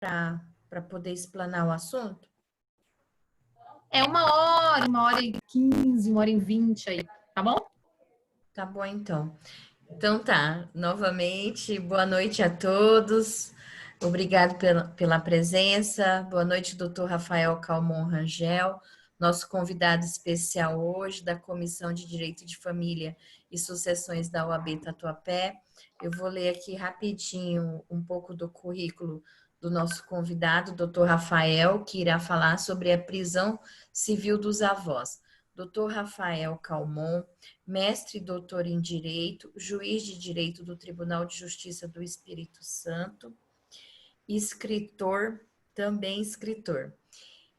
para poder explanar o assunto? É 1h, 1h15, 1h20 aí, tá bom? Tá bom, então. Então tá, novamente, boa noite a todos. Obrigado pela presença. Boa noite, doutor Rafael Calmon Rangel, nosso convidado especial hoje da Comissão de Direito de Família e Sucessões da OAB Tatuapé. Eu vou ler aqui rapidinho um pouco do currículo do nosso convidado, doutor Rafael, que irá falar sobre a prisão civil dos avós. Doutor Rafael Calmon, mestre e doutor em Direito, juiz de Direito do Tribunal de Justiça do Espírito Santo, escritor, também escritor.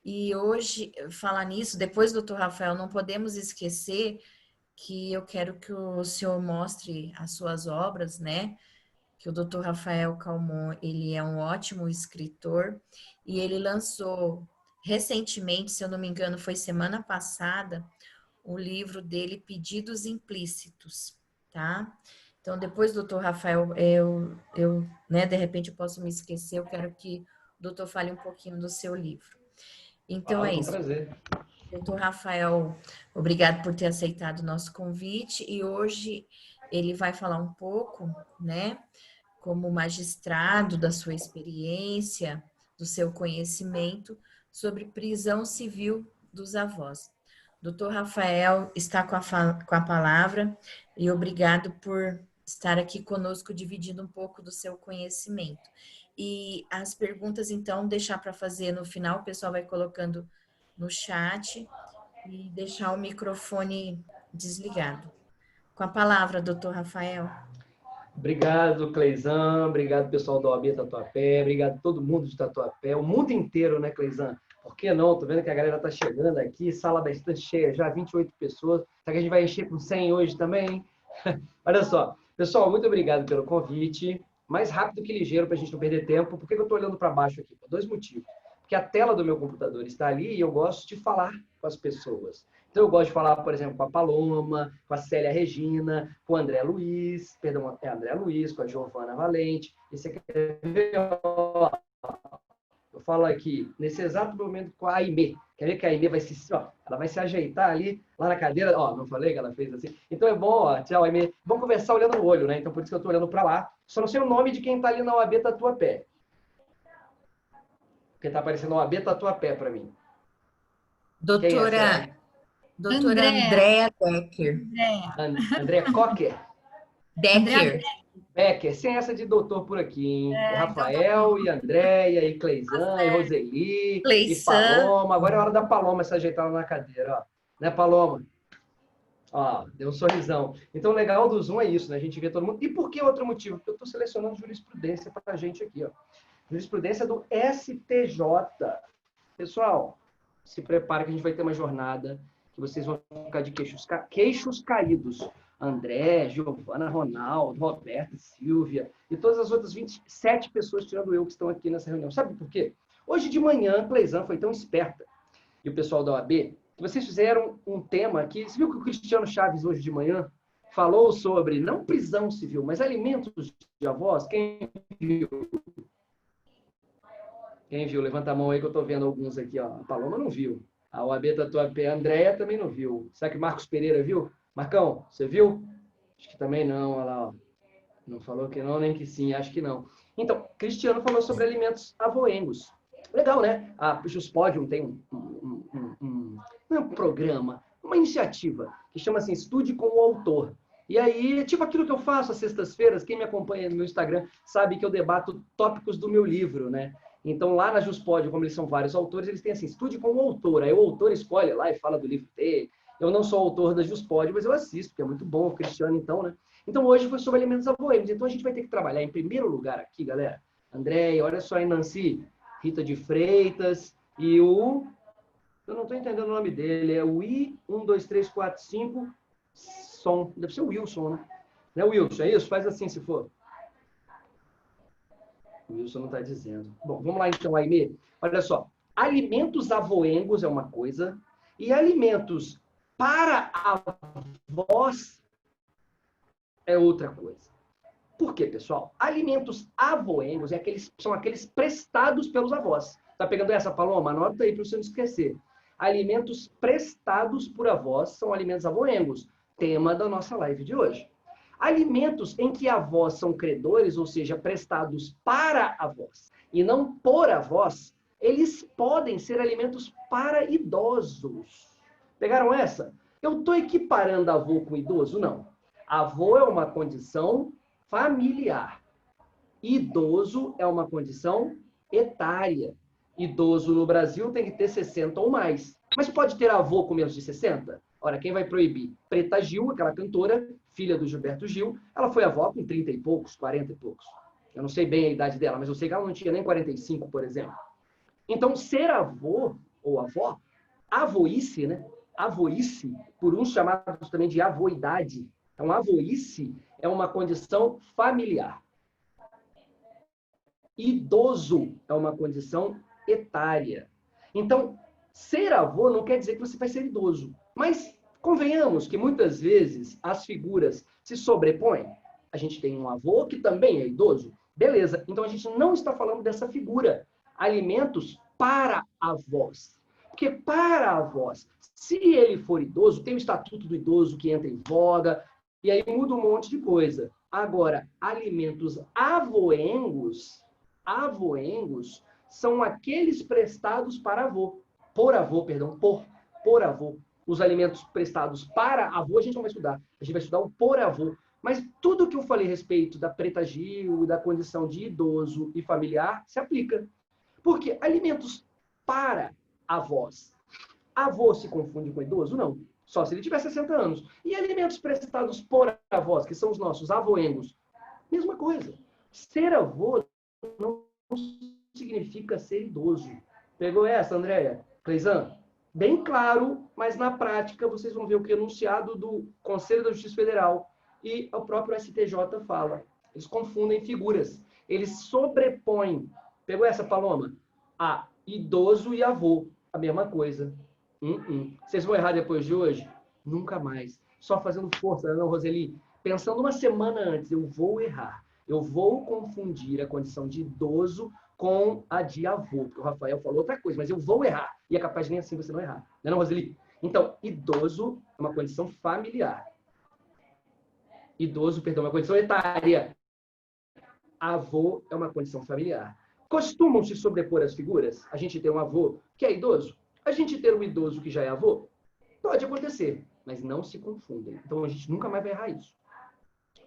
E hoje, falar nisso, depois, doutor Rafael, não podemos esquecer que eu quero que o senhor mostre as suas obras, né? Que o doutor Rafael Calmon, ele é um ótimo escritor e ele lançou recentemente, se eu não me engano, foi semana passada, o livro dele, Pedidos Implícitos, tá? Então, depois, doutor Rafael, né, de repente eu posso me esquecer, eu quero que o doutor fale um pouquinho do seu livro. Então, é isso. Prazer. Doutor Rafael, obrigado por ter aceitado o nosso convite, e hoje ele vai falar um pouco, né, como magistrado, da sua experiência, do seu conhecimento, sobre prisão civil dos avós. Doutor Rafael está com a palavra e obrigado por estar aqui conosco, dividindo um pouco do seu conhecimento. E as perguntas, então, deixar para fazer no final, o pessoal vai colocando no chat e deixar o microfone desligado. Com a palavra, doutor Rafael. Obrigado, Cleizan. Obrigado, pessoal da OAB Tatuapé. Obrigado a todo mundo de Tatuapé. O mundo inteiro, né, Cleizan? Por que não? Tô vendo que a galera tá chegando aqui. Sala bastante cheia, já 28 pessoas. Será que a gente vai encher com 100 hoje também? Olha só. Pessoal, muito obrigado pelo convite. Mais rápido que ligeiro para a gente não perder tempo. Por que eu tô olhando para baixo aqui? Por dois motivos. Porque a tela do meu computador está ali e eu gosto de falar com as pessoas. Então, eu gosto de falar, por exemplo, com a Paloma, com a Célia Regina, com o André Luiz, perdão, é André Luiz, com a Giovana Valente. Esse aqui eu falo aqui, nesse exato momento, com a Aimee. Quer ver que a Aimee vai se, ó, ela vai se ajeitar ali, lá na cadeira. Ó, não falei que ela fez assim? Então é bom, ó, tchau, Aimee. Vamos conversar olhando no olho, né? Então, por isso que eu estou olhando para lá. Só não sei o nome de quem está ali na OAB Tatuapé. Porque está aparecendo OAB Tatuapé para mim. Doutora Andréa Becker. André Cocker? Becker. Becker, sem essa de doutor por aqui, hein? Rafael, e Andréia, e Cleizan, e Roseli, e Paloma. Agora é hora da Paloma se ajeitar lá na cadeira, ó. Né, Paloma? Ó, deu um sorrisão. Então, o legal do Zoom é isso, né? A gente vê todo mundo. E por que outro motivo? Porque eu estou selecionando jurisprudência para a gente aqui, ó. Jurisprudência do STJ. Pessoal, se prepare que a gente vai ter uma jornada que vocês vão ficar de queixos caídos. André, Giovana, Ronaldo, Roberto, Silvia e todas as outras 27 pessoas, tirando eu, que estão aqui nessa reunião. Sabe por quê? Hoje de manhã, a Cleizan foi tão esperta, e o pessoal da OAB, que vocês fizeram um tema aqui. Você viu que o Cristiano Chaves, hoje de manhã, falou sobre, não prisão civil, mas alimentos de avós? Quem viu? Quem viu? Levanta a mão aí que eu estou vendo alguns aqui. Ó. A Paloma não viu. A OAB Tatuapé, a Andréia também não viu. Será que Marcos Pereira viu? Marcão, você viu? Acho que também não, olha lá, ó. Não falou que não, nem que sim, acho que não. Então, Cristiano falou sobre alimentos avoengos. Legal, né? A Juspodium tem não é um programa, uma iniciativa, que chama assim, Estude com o Autor. E aí, tipo aquilo que eu faço às sextas-feiras, quem me acompanha no meu Instagram sabe que eu debato tópicos do meu livro, né? Então, lá na Juspodium, como eles são vários autores, eles têm assim, Estude com o Autor. Aí o autor escolhe lá e fala do livro dele. Eu não sou autor da Juspodium, mas eu assisto, porque é muito bom, o Cristiano, então, né? Então, hoje foi sobre alimentos avoengos. Então, a gente vai ter que trabalhar, em primeiro lugar aqui, galera. Andréia, olha só aí, Nancy, Rita de Freitas e o... Eu não estou entendendo o nome dele. É o I12345 Som. Deve ser o Wilson, né? Não é o Wilson, é isso? Faz assim, se for. O Wilson não está dizendo. Bom, vamos lá, então, Aimee. Olha só. Alimentos avoengos é uma coisa e alimentos para avós é outra coisa. Por quê, pessoal? Alimentos avoengos são aqueles prestados pelos avós. Tá pegando essa, Paloma? Anota aí para você não esquecer. Alimentos prestados por avós são alimentos avoengos, tema da nossa live de hoje. Alimentos em que avós são credores, ou seja, prestados para avós e não por avós, eles podem ser alimentos para idosos. Pegaram essa? Eu estou equiparando avô com idoso? Não. Avô é uma condição familiar. Idoso é uma condição etária. Idoso no Brasil tem que ter 60 ou mais. Mas pode ter avô com menos de 60? Ora, quem vai proibir? Preta Gil, aquela cantora, filha do Gilberto Gil, ela foi avó com 30 e poucos, 40 e poucos. Eu não sei bem a idade dela, mas eu sei que ela não tinha nem 45, por exemplo. Então, ser avô ou avó, avoice, né? Avoice, por uns chamados também de avoidade. Então, avoice é uma condição familiar. Idoso é uma condição etária. Então, ser avô não quer dizer que você vai ser idoso. Mas convenhamos que muitas vezes as figuras se sobrepõem. A gente tem um avô que também é idoso. Beleza, então a gente não está falando dessa figura. Alimentos para avós. Porque para avós, se ele for idoso, tem o estatuto do idoso que entra em voga, e aí muda um monte de coisa. Agora, alimentos avoengos são aqueles prestados para avô. Por avô. Os alimentos prestados para avô, a gente não vai estudar. A gente vai estudar o por avô. Mas tudo que eu falei a respeito da Preta Gil, da condição de idoso e familiar, se aplica. Porque alimentos para avós. Avô se confunde com idoso? Não. Só se ele tiver 60 anos. E alimentos prestados por avós, que são os nossos avoengos? Mesma coisa. Ser avô não significa ser idoso. Pegou essa, Andréia? Cleizan? Bem claro, mas na prática vocês vão ver o que é enunciado do Conselho da Justiça Federal e o próprio STJ fala. Eles confundem figuras. Eles sobrepõem. Pegou essa, Paloma? A idoso e avô. A mesma coisa. Vocês vão errar depois de hoje? Nunca mais. Só fazendo força, não, Roseli? Pensando uma semana antes, eu vou errar. Eu vou confundir a condição de idoso com a de avô. Porque o Rafael falou outra coisa, mas eu vou errar. E é capaz de nem assim você não errar. Não é, não, Roseli? Então, idoso é uma condição familiar. Idoso, perdão, é uma condição etária. Avô é uma condição familiar. Costumam se sobrepor as figuras? A gente tem um avô que é idoso? A gente ter um idoso que já é avô? Pode acontecer, mas não se confundem. Então, a gente nunca mais vai errar isso.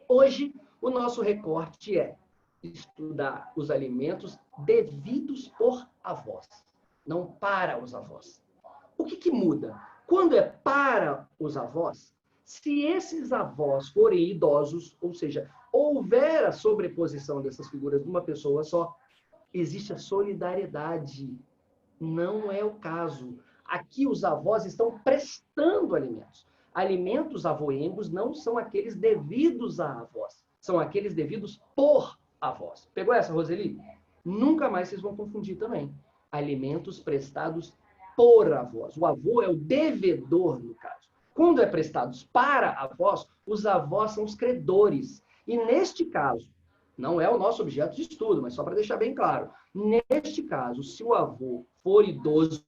Hoje, o nosso recorte é estudar os alimentos devidos por avós, não para os avós. O que muda? Quando é para os avós, se esses avós forem idosos, ou seja, houver a sobreposição dessas figuras numa pessoa só, existe a solidariedade. Não é o caso. Aqui os avós estão prestando alimentos. Alimentos avoengos não são aqueles devidos a avós, são aqueles devidos por avós. Pegou essa, Roseli? Nunca mais vocês vão confundir também. Alimentos prestados por avós. O avô é o devedor, no caso. Quando é prestados para avós, os avós são os credores. E neste caso, não é o nosso objeto de estudo, mas só para deixar bem claro. Neste caso, se o avô for idoso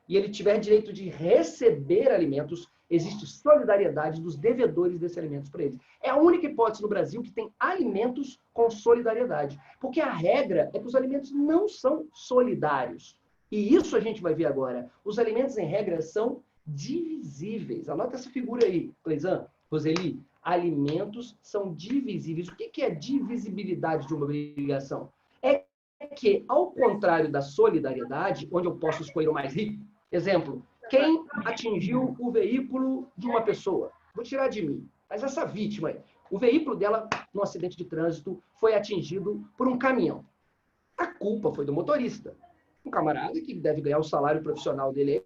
e ele tiver direito de receber alimentos, existe solidariedade dos devedores desses alimentos para eles. É a única hipótese no Brasil que tem alimentos com solidariedade. Porque a regra é que os alimentos não são solidários. E isso a gente vai ver agora. Os alimentos, em regra, são divisíveis. Anota essa figura aí, Cleizan, Roseli. Alimentos são divisíveis. O que é divisibilidade de uma obrigação? É que, ao contrário da solidariedade, onde eu posso escolher o mais rico, exemplo, quem atingiu o veículo de uma pessoa? Vou tirar de mim, mas essa vítima aí, o veículo dela, num acidente de trânsito, foi atingido por um caminhão. A culpa foi do motorista. Um camarada que deve ganhar o salário profissional dele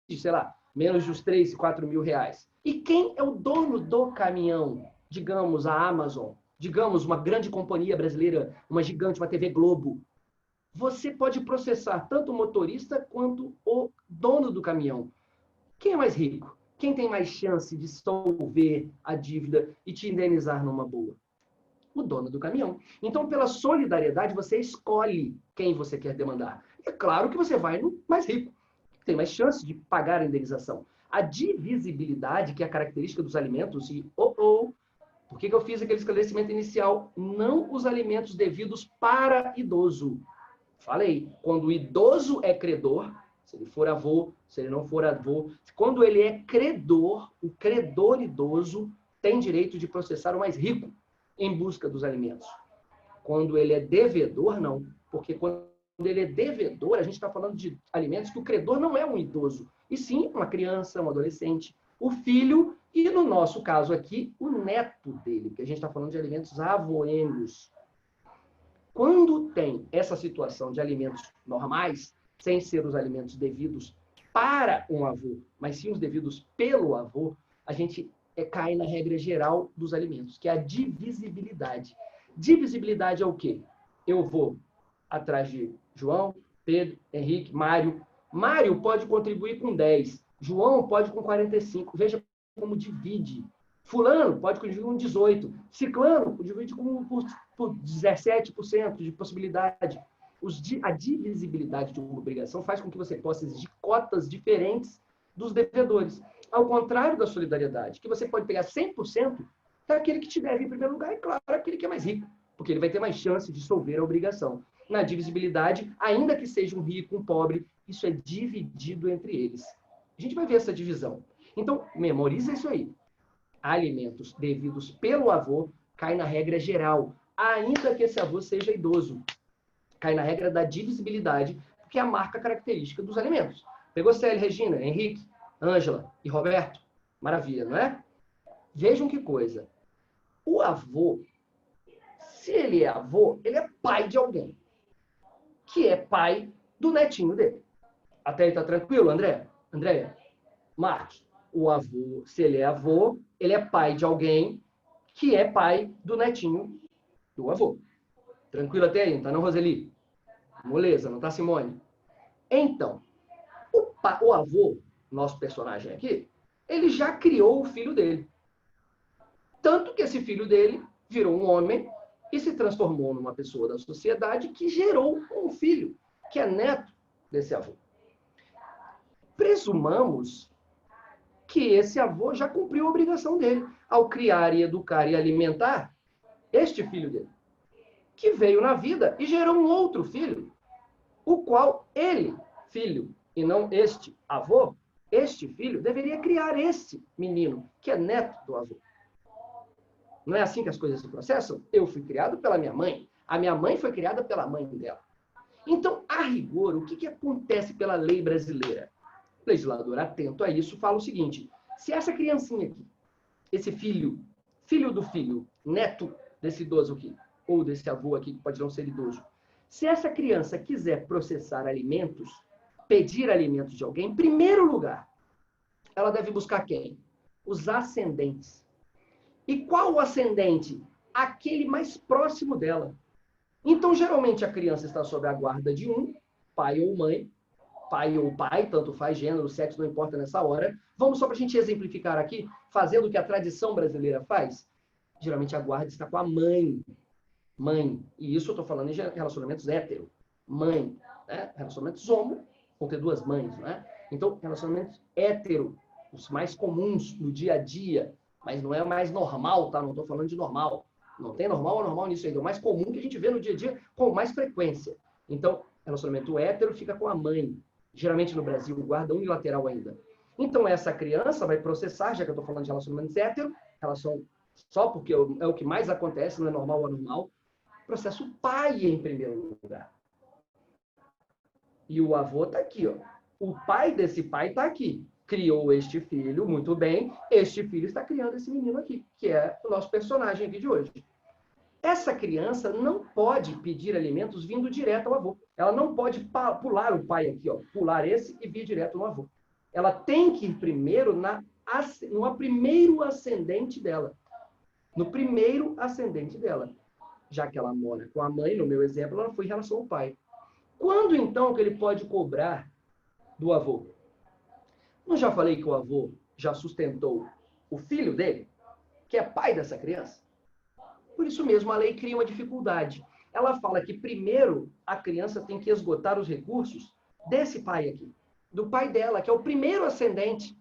de, sei lá, menos de uns 3, 4 mil reais. E quem é o dono do caminhão? Digamos, a Amazon. Digamos, uma grande companhia brasileira, uma gigante, uma TV Globo. Você pode processar tanto o motorista quanto o dono do caminhão. Quem é mais rico? Quem tem mais chance de solver a dívida e te indenizar numa boa? o dono do caminhão. Então, pela solidariedade, você escolhe quem você quer demandar. É claro que você vai no mais rico, que tem mais chance de pagar a indenização. A divisibilidade, que é a característica dos alimentos, e por que eu fiz aquele esclarecimento inicial? Não os alimentos devidos para idoso. Falei, quando o idoso é credor, se ele for avô, se ele não for avô, quando ele é credor, o credor idoso tem direito de processar o mais rico em busca dos alimentos. Quando ele é devedor, não. Porque quando ele é devedor, a gente está falando de alimentos que o credor não é um idoso, e sim uma criança, um adolescente, o filho e, no nosso caso aqui, o neto dele, porque a gente está falando de alimentos avoengos. Quando tem essa situação de alimentos normais, sem ser os alimentos devidos para um avô, mas sim os devidos pelo avô, a gente cai na regra geral dos alimentos, que é a divisibilidade. Divisibilidade é o quê? Eu vou atrás de João, Pedro, Henrique, Mário. Mário pode contribuir com 10. João pode com 45. Veja como divide. Fulano pode contribuir com 18. Ciclano contribui por 17% de possibilidade. A divisibilidade de uma obrigação faz com que você possa exigir cotas diferentes dos devedores. Ao contrário da solidariedade, que você pode pegar 100% daquele que te deve em primeiro lugar, e claro, aquele que é mais rico, porque ele vai ter mais chance de solver a obrigação. Na divisibilidade, ainda que seja um rico, um pobre, isso é dividido entre eles. A gente vai ver essa divisão. Então, memoriza isso aí. Alimentos devidos pelo avô cai na regra geral, ainda que esse avô seja idoso. Cai na regra da divisibilidade, que é a marca característica dos alimentos. Pegou Célia, Regina, Henrique, Ângela e Roberto? Maravilha, não é? Vejam que coisa. O avô, se ele é avô, ele é pai de alguém, que é pai do netinho dele. Até aí tá tranquilo, André? Andréia? Marcos? O avô, se ele é avô, ele é pai de alguém que é pai do netinho do avô. Tranquilo até aí, tá não, Roseli? Moleza, não tá, Simone? Então, o avô, nosso personagem aqui, ele já criou o filho dele. Tanto que esse filho dele virou um homem e se transformou numa pessoa da sociedade que gerou um filho, que é neto desse avô. Presumamos que esse avô já cumpriu a obrigação dele ao criar e educar e alimentar este filho dele, que veio na vida e gerou um outro filho, o qual ele, filho, e não este avô, este filho, deveria criar este menino, que é neto do avô. Não é assim que as coisas se processam? Eu fui criado pela minha mãe, a minha mãe foi criada pela mãe dela. Então, a rigor, o que acontece pela lei brasileira? O legislador, atento a isso, fala o seguinte: se essa criancinha aqui, esse filho, filho do filho, neto desse idoso aqui, ou desse avô aqui, que pode não ser idoso, se essa criança quiser processar alimentos, pedir alimentos de alguém, em primeiro lugar, ela deve buscar quem? Os ascendentes. E qual o ascendente? Aquele mais próximo dela. Então, geralmente, a criança está sob a guarda de um, pai ou mãe, tanto faz, gênero, sexo, não importa nessa hora. Vamos só para a gente exemplificar aqui, fazendo o que a tradição brasileira faz. Geralmente, a guarda está com a mãe. Mãe. E isso eu estou falando em relacionamentos hétero. Mãe. Né? Relacionamentos homo, vão ter duas mães, né? Então, relacionamentos hétero, os mais comuns no dia a dia, mas não é mais normal, tá? Não estou falando de normal. Não tem normal ou normal nisso ainda. É o mais comum que a gente vê no dia a dia com mais frequência. Então, relacionamento hétero fica com a mãe. Geralmente no Brasil, guarda unilateral ainda. Então, essa criança vai processar, já que eu estou falando de relacionamentos hétero, relação só porque é o que mais acontece, não é normal ou anormal, processa o pai em primeiro lugar. E o avô está aqui, ó. O pai desse pai está aqui. Criou este filho, muito bem. Este filho está criando esse menino aqui, que é o nosso personagem aqui de hoje. Essa criança não pode pedir alimentos vindo direto ao avô. Ela não pode pular o pai aqui, ó, pular esse e vir direto no avô. Ela tem que ir primeiro no primeiro ascendente dela. No primeiro ascendente dela. Já que ela mora com a mãe, no meu exemplo, ela foi em relação ao pai. Quando, então, que ele pode cobrar do avô? Não já falei que o avô já sustentou o filho dele, que é pai dessa criança? Por isso mesmo, a lei cria uma dificuldade. Ela fala que primeiro a criança tem que esgotar os recursos desse pai aqui, do pai dela, que é o primeiro ascendente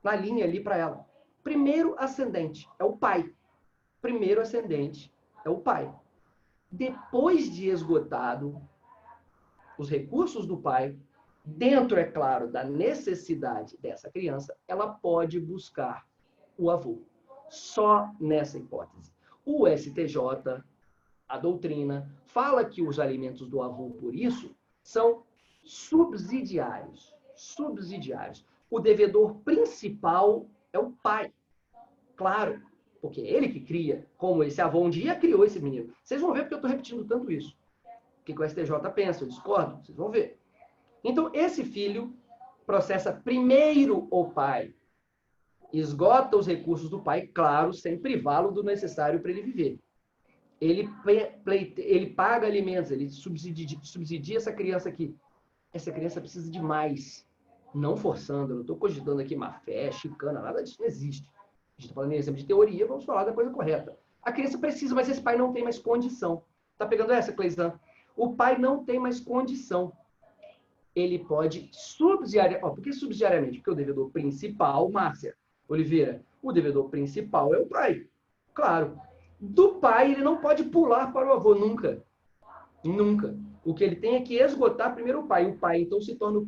na linha ali para ela. Primeiro ascendente é o pai. Primeiro ascendente é o pai. Depois de esgotado os recursos do pai, dentro, é claro, da necessidade dessa criança, ela pode buscar o avô. Só nessa hipótese. O STJ, a doutrina, fala que os alimentos do avô, por isso, são subsidiários. Subsidiários. O devedor principal é o pai. Claro, porque é ele que cria. Como esse avô um dia criou esse menino. Vocês vão ver porque eu estou repetindo tanto isso. O que o STJ pensa? Eu discordo? Vocês vão ver. Então, esse filho processa primeiro o pai. Esgota os recursos do pai, claro, sem privá-lo do necessário para ele viver. Ele paga alimentos, ele subsidia essa criança aqui. Essa criança precisa de mais. Não forçando, eu não estou cogitando aqui má fé, chicana, nada disso não existe. A gente está falando em exemplo de teoria, vamos falar da coisa correta. A criança precisa, mas esse pai não tem mais condição. Tá pegando essa, Cleisan? O pai não tem mais condição. Ele pode subsidiariamente. Por que subsidiariamente? Porque o devedor principal, Márcia Oliveira, o devedor principal é o pai. Claro. Do pai, ele não pode pular para o avô, nunca. Nunca. O que ele tem é que esgotar primeiro o pai. O pai, então, se torna o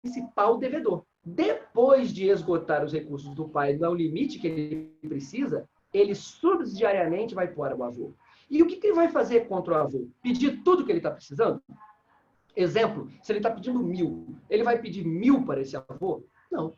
principal devedor. Depois de esgotar os recursos do pai no limite que ele precisa, ele subsidiariamente vai para o avô. E o que ele vai fazer contra o avô? Pedir tudo que ele está precisando? Exemplo, se ele está pedindo 1.000, ele vai pedir 1.000 para esse avô? Não.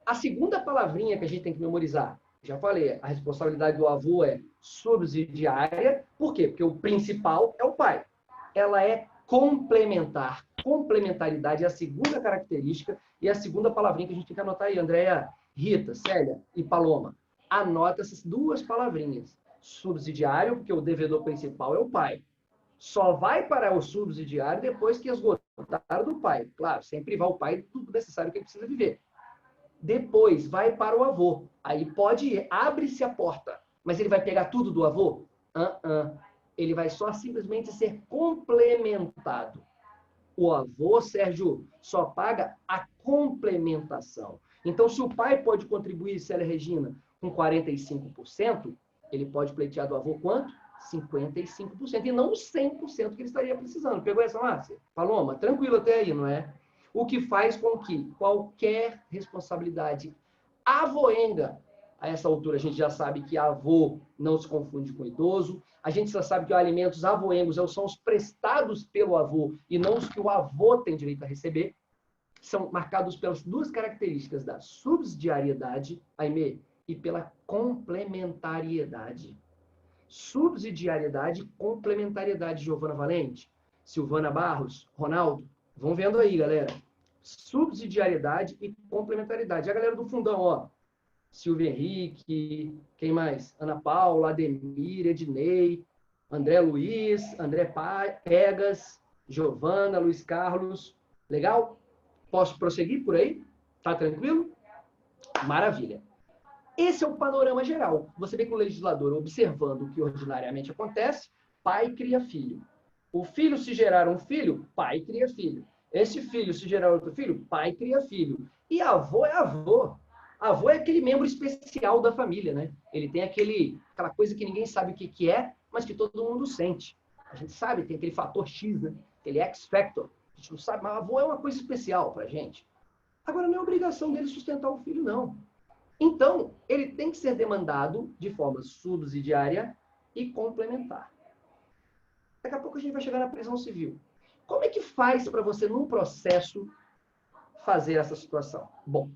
A segunda palavrinha que a gente tem que memorizar, já falei, a responsabilidade do avô é subsidiária. Por quê? Porque o principal é o pai. Ela é complementar. Complementaridade é a segunda característica e a segunda palavrinha que a gente tem que anotar aí. Andréia, Rita, Célia e Paloma. Anota essas duas palavrinhas. Subsidiário, porque o devedor principal é o pai. Só vai para o subsidiário depois que esgotar do pai. Claro, sem privar o pai de tudo necessário que ele precisa viver. Depois vai para o avô. Aí pode ir, abre-se a porta. Mas ele vai pegar tudo do avô? Ele vai só simplesmente ser complementado. O avô, Sérgio, só paga a complementação. Então, se o pai pode contribuir, Célia Regina, com 45%, ele pode pleitear do avô quanto? 55%. E não 100% que ele estaria precisando. Pegou essa, Márcia? Paloma, tranquilo até aí, não é? O que faz com que qualquer responsabilidade avoenga, a essa altura a gente já sabe que avô não se confunde com idoso, a gente já sabe que os alimentos avoengos são os prestados pelo avô e não os que o avô tem direito a receber, são marcados pelas duas características da subsidiariedade, Aimee, e pela complementariedade. Subsidiariedade e complementariedade, Giovana Valente, Silvana Barros, Ronaldo, vão vendo aí, galera. Subsidiariedade e complementariedade. A galera do fundão, ó. Silvio Henrique, quem mais? Ana Paula, Ademir, Ednei, André Luiz, André Pegas, Giovana, Luiz Carlos. Legal? Posso prosseguir por aí? Tá tranquilo? Maravilha. Esse é o panorama geral. Você vê que o legislador, observando o que ordinariamente acontece, pai cria filho. O filho, se gerar um filho, pai cria filho. Esse filho, se gerar outro filho, pai cria filho. E avô é avô. Avô é aquele membro especial da família, né? Ele tem aquela coisa que ninguém sabe o que é, mas que todo mundo sente. A gente sabe, tem aquele fator X, né? Aquele X-Factor. A gente não sabe, mas avô é uma coisa especial pra gente. Agora, não é obrigação dele sustentar o filho, não. Então, ele tem que ser demandado de forma subsidiária e complementar. Daqui a pouco a gente vai chegar na prisão civil. Como é que faz para você, num processo, fazer essa situação? Bom,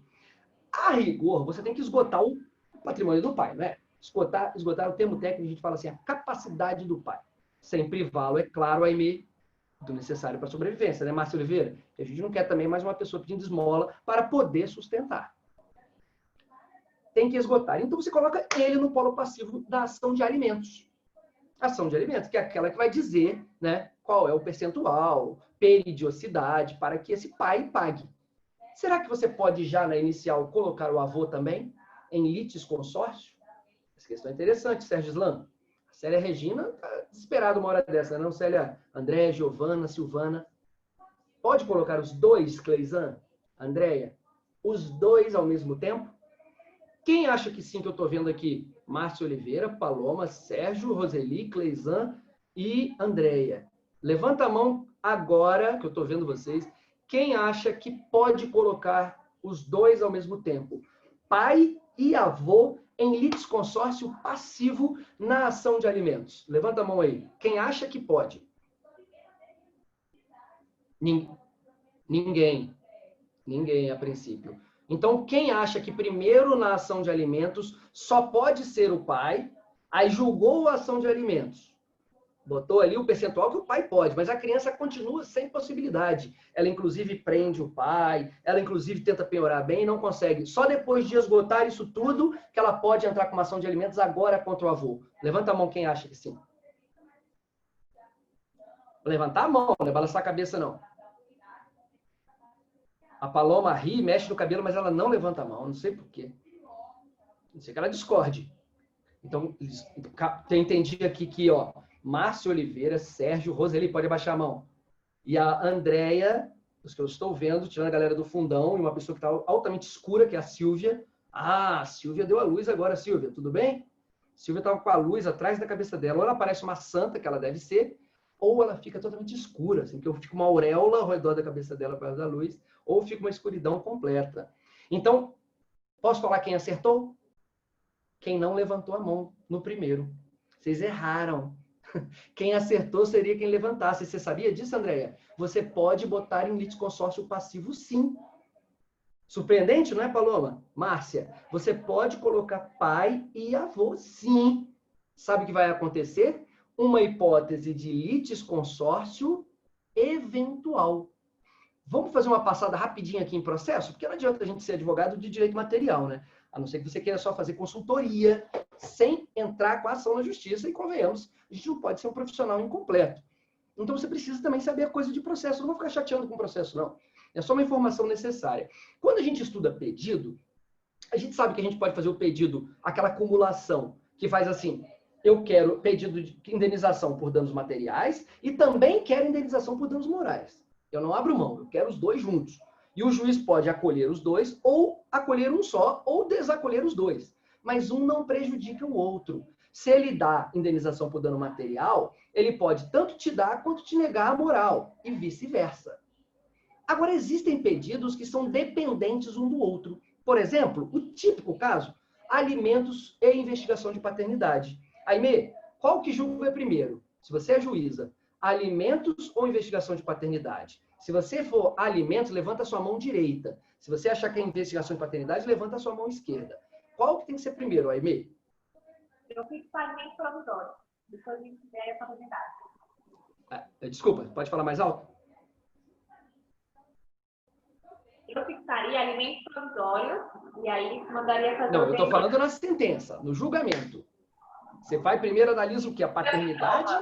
a rigor, você tem que esgotar o patrimônio do pai, não é? Esgotar o termo técnico, a gente fala assim, a capacidade do pai. Sem privá-lo, é claro, Aimee, do necessário para a sobrevivência, né, Márcia Oliveira? A gente não quer também mais uma pessoa pedindo esmola para poder sustentar. Tem que esgotar. Então, você coloca ele no polo passivo da ação de alimentos. Ação de alimentos, que é aquela que vai dizer, né, qual é o percentual, periodicidade, para que esse pai pague. Será que você pode já, na inicial, colocar o avô também em litis consórcio? questão é interessante, Sérgio Islam. A Célia Regina está desesperada uma hora dessa, não, Célia? André, Giovana, Silvana. Pode colocar os dois, Cleisan, Andréia? Os dois ao mesmo tempo? Quem acha que sim, que eu estou vendo aqui? Márcio Oliveira, Paloma, Sérgio, Roseli, Cleisan e Andréia. Levanta a mão agora, que eu estou vendo vocês. Quem acha que pode colocar os dois ao mesmo tempo? Pai e avô em litisconsórcio passivo na ação de alimentos. Levanta a mão aí. Quem acha que pode? Ninguém. Ninguém, a princípio. Então, quem acha que primeiro na ação de alimentos só pode ser o pai, aí julgou a ação de alimentos. Botou ali o percentual que o pai pode, mas a criança continua sem possibilidade. Ela, inclusive, prende o pai, ela, inclusive, tenta penhorar bem e não consegue. Só depois de esgotar isso tudo que ela pode entrar com uma ação de alimentos agora contra o avô. Levanta a mão quem acha que sim. Levantar a mão, não é balançar a cabeça, não. A Paloma ri, mexe no cabelo, mas ela não levanta a mão, não sei por quê. Não sei que ela discorde. Então, eu entendi aqui que, ó, Márcio Oliveira, Sérgio, Roseli, pode abaixar a mão. E a Andréia, os que eu estou vendo, tirando a galera do fundão, e uma pessoa que está altamente escura, que é a Silvia. Ah, a Silvia deu a luz agora, Silvia, tudo bem? Silvia estava com a luz atrás da cabeça dela. Ou ela parece uma santa, que ela deve ser, ou ela fica totalmente escura, assim, que eu fico uma auréola ao redor da cabeça dela por causa da luz, ou fica uma escuridão completa. Então, posso falar quem acertou? Quem não levantou a mão no primeiro. Vocês erraram. Quem acertou seria quem levantasse. Você sabia disso, Andréia? Você pode botar em litisconsórcio passivo, sim. Surpreendente, não é, Paloma? Márcia, você pode colocar pai e avô, sim. Sabe o que vai acontecer? Uma hipótese de litisconsórcio eventual. Vamos fazer uma passada rapidinha aqui em processo? Porque não adianta a gente ser advogado de direito material, né? A não ser que você queira só fazer consultoria, sem entrar com a ação na justiça, e convenhamos, a gente não pode ser um profissional incompleto. Então você precisa também saber a coisa de processo. Eu não vou ficar chateando com o processo, não. É só uma informação necessária. Quando a gente estuda pedido, a gente sabe que a gente pode fazer o pedido, aquela acumulação, que faz assim: eu quero pedido de indenização por danos materiais e também quero indenização por danos morais. Eu não abro mão, eu quero os dois juntos. E o juiz pode acolher os dois, ou acolher um só, ou desacolher os dois. Mas um não prejudica o outro. Se ele dá indenização por dano material, ele pode tanto te dar quanto te negar a moral, e vice-versa. Agora, existem pedidos que são dependentes um do outro. Por exemplo, o típico caso, alimentos e investigação de paternidade. Aimee, qual que julga primeiro? Se você é juíza, alimentos ou investigação de paternidade? Se você for alimentos, levanta a sua mão direita. Se você achar que é investigação de paternidade, levanta a sua mão esquerda. Qual que tem que ser primeiro, Aimee? Eu fico com alimento provisório. Depois a gente vê a paternidade. Desculpa, pode falar mais alto? Eu fixaria alimento provisório e aí mandaria fazer... Não, eu estou falando na sentença, no julgamento. Você vai primeiro, analisa o que? A paternidade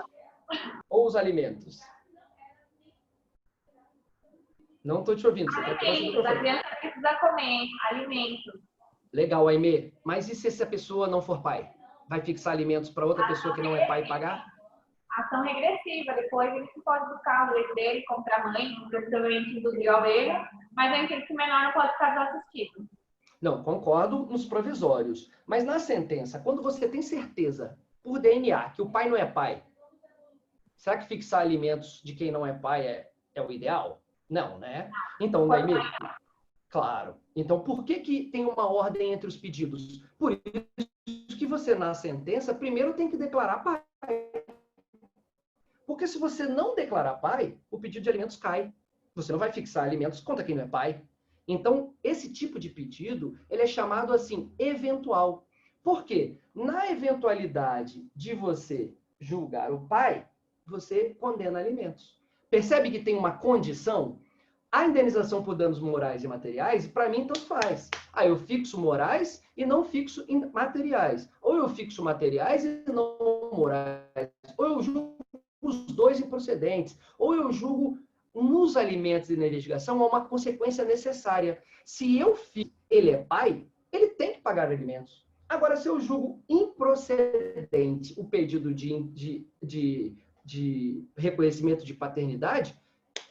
ou os alimentos? Não estou te ouvindo. Alimentos, a criança precisa comer, alimentos. Legal, Aimee. Mas e se essa pessoa não for pai? Vai fixar alimentos para outra pessoa que não é pai pagar? Ação regressiva. Depois ele pode buscar o leite dele, comprar a mãe, possivelmente induzir a ovelha, mas eu entendo que o menor não pode ficar desassistido. Não, concordo nos provisórios. Mas na sentença, quando você tem certeza, por DNA, que o pai não é pai, será que fixar alimentos de quem não é pai é o ideal? Não, né? Então, Aimee, claro. Então, por que tem uma ordem entre os pedidos? Por isso que você, na sentença, primeiro tem que declarar pai. Porque se você não declarar pai, o pedido de alimentos cai. Você não vai fixar alimentos contra quem não é pai. Então, esse tipo de pedido, ele é chamado assim, eventual. Por quê? Na eventualidade de você julgar o pai, você condena alimentos. Percebe que tem uma condição? A indenização por danos morais e materiais, para mim, tanto faz. Eu fixo morais e não fixo materiais. Ou eu fixo materiais e não morais. Ou eu julgo os dois improcedentes. Ou eu julgo nos alimentos e na investigação há uma consequência necessária. Se eu fiz, ele é pai, ele tem que pagar alimentos. Agora, se eu julgo improcedente o pedido de reconhecimento de paternidade,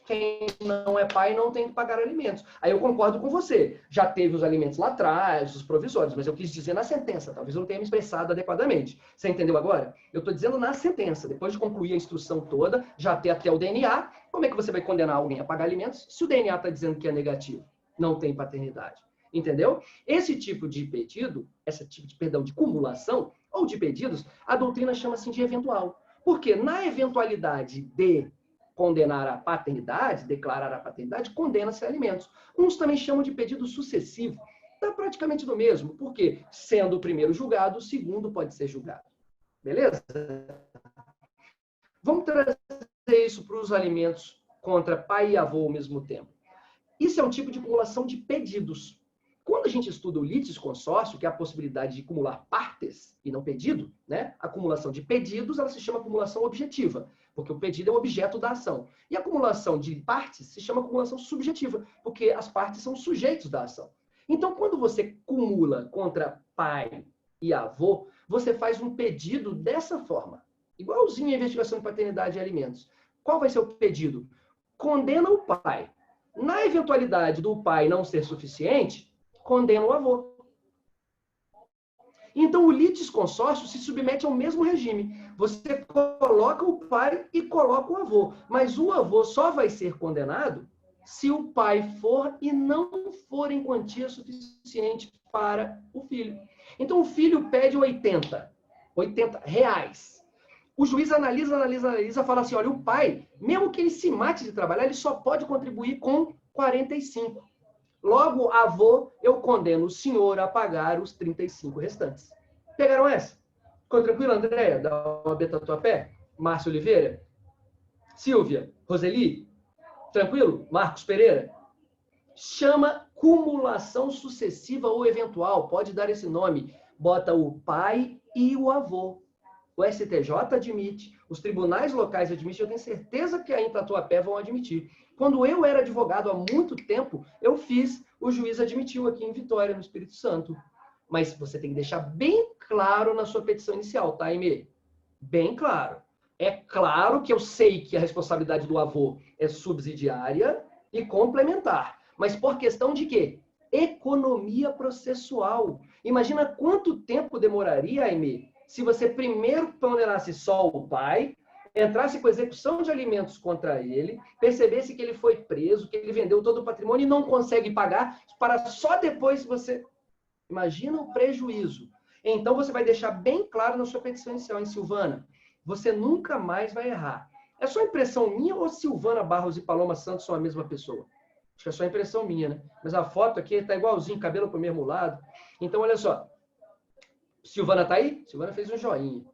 quem não é pai não tem que pagar alimentos. Aí eu concordo com você. Já teve os alimentos lá atrás, os provisórios, mas eu quis dizer na sentença. Talvez eu não tenha me expressado adequadamente. Você entendeu agora? Eu estou dizendo na sentença. Depois de concluir a instrução toda, já ter até o DNA, como é que você vai condenar alguém a pagar alimentos se o DNA está dizendo que é negativo? Não tem paternidade. Entendeu? Esse tipo de pedido, de cumulação ou de pedidos, a doutrina chama assim de eventual. Porque na eventualidade de condenar a paternidade, declarar a paternidade, condena-se alimentos. Uns também chamam de pedido sucessivo. Está praticamente do mesmo, porque sendo o primeiro julgado, o segundo pode ser julgado. Beleza? Vamos trazer isso para os alimentos contra pai e avô ao mesmo tempo. Isso é um tipo de cumulação de pedidos. Quando a gente estuda o litisconsórcio, que é a possibilidade de acumular partes e não pedido, né? A acumulação de pedidos, ela se chama acumulação objetiva, porque o pedido é o objeto da ação. E a acumulação de partes se chama acumulação subjetiva, porque as partes são sujeitos da ação. Então, quando você cumula contra pai e avô, você faz um pedido dessa forma, igualzinho a investigação de paternidade e alimentos. Qual vai ser o pedido? Condena o pai. Na eventualidade do pai não ser suficiente, condena o avô. Então, o litisconsórcio se submete ao mesmo regime. Você coloca o pai e coloca o avô. Mas o avô só vai ser condenado se o pai for e não for em quantia suficiente para o filho. Então, o filho pede 80 reais. O juiz analisa, fala assim, olha, o pai, mesmo que ele se mate de trabalhar, ele só pode contribuir com 45. Logo, avô, eu condeno o senhor a pagar os 35 restantes. Pegaram essa? Ficou tranquilo, Andréia? Da OAB Tatuapé? Márcio Oliveira? Silvia? Roseli? Tranquilo? Marcos Pereira? Chama cumulação sucessiva ou eventual. Pode dar esse nome. Bota o pai e o avô. O STJ admite, os tribunais locais admitem, eu tenho certeza que aí em Tatuapé vão admitir. Quando eu era advogado há muito tempo, eu fiz, o juiz admitiu aqui em Vitória, no Espírito Santo. Mas você tem que deixar bem claro na sua petição inicial, tá, Aimee? Bem claro. É claro que eu sei que a responsabilidade do avô é subsidiária e complementar. Mas por questão de quê? Economia processual. Imagina quanto tempo demoraria, Aimee, se você primeiro condenasse só o pai, entrasse com execução de alimentos contra ele, percebesse que ele foi preso, que ele vendeu todo o patrimônio e não consegue pagar, para só depois você... Imagina o prejuízo. Então, você vai deixar bem claro na sua petição inicial, em Silvana, você nunca mais vai errar. É só impressão minha ou Silvana Barros e Paloma Santos são a mesma pessoa? Acho que é só impressão minha, né? Mas a foto aqui está igualzinho, cabelo para o mesmo lado. Então, olha só. Silvana tá aí? Silvana fez um joinha.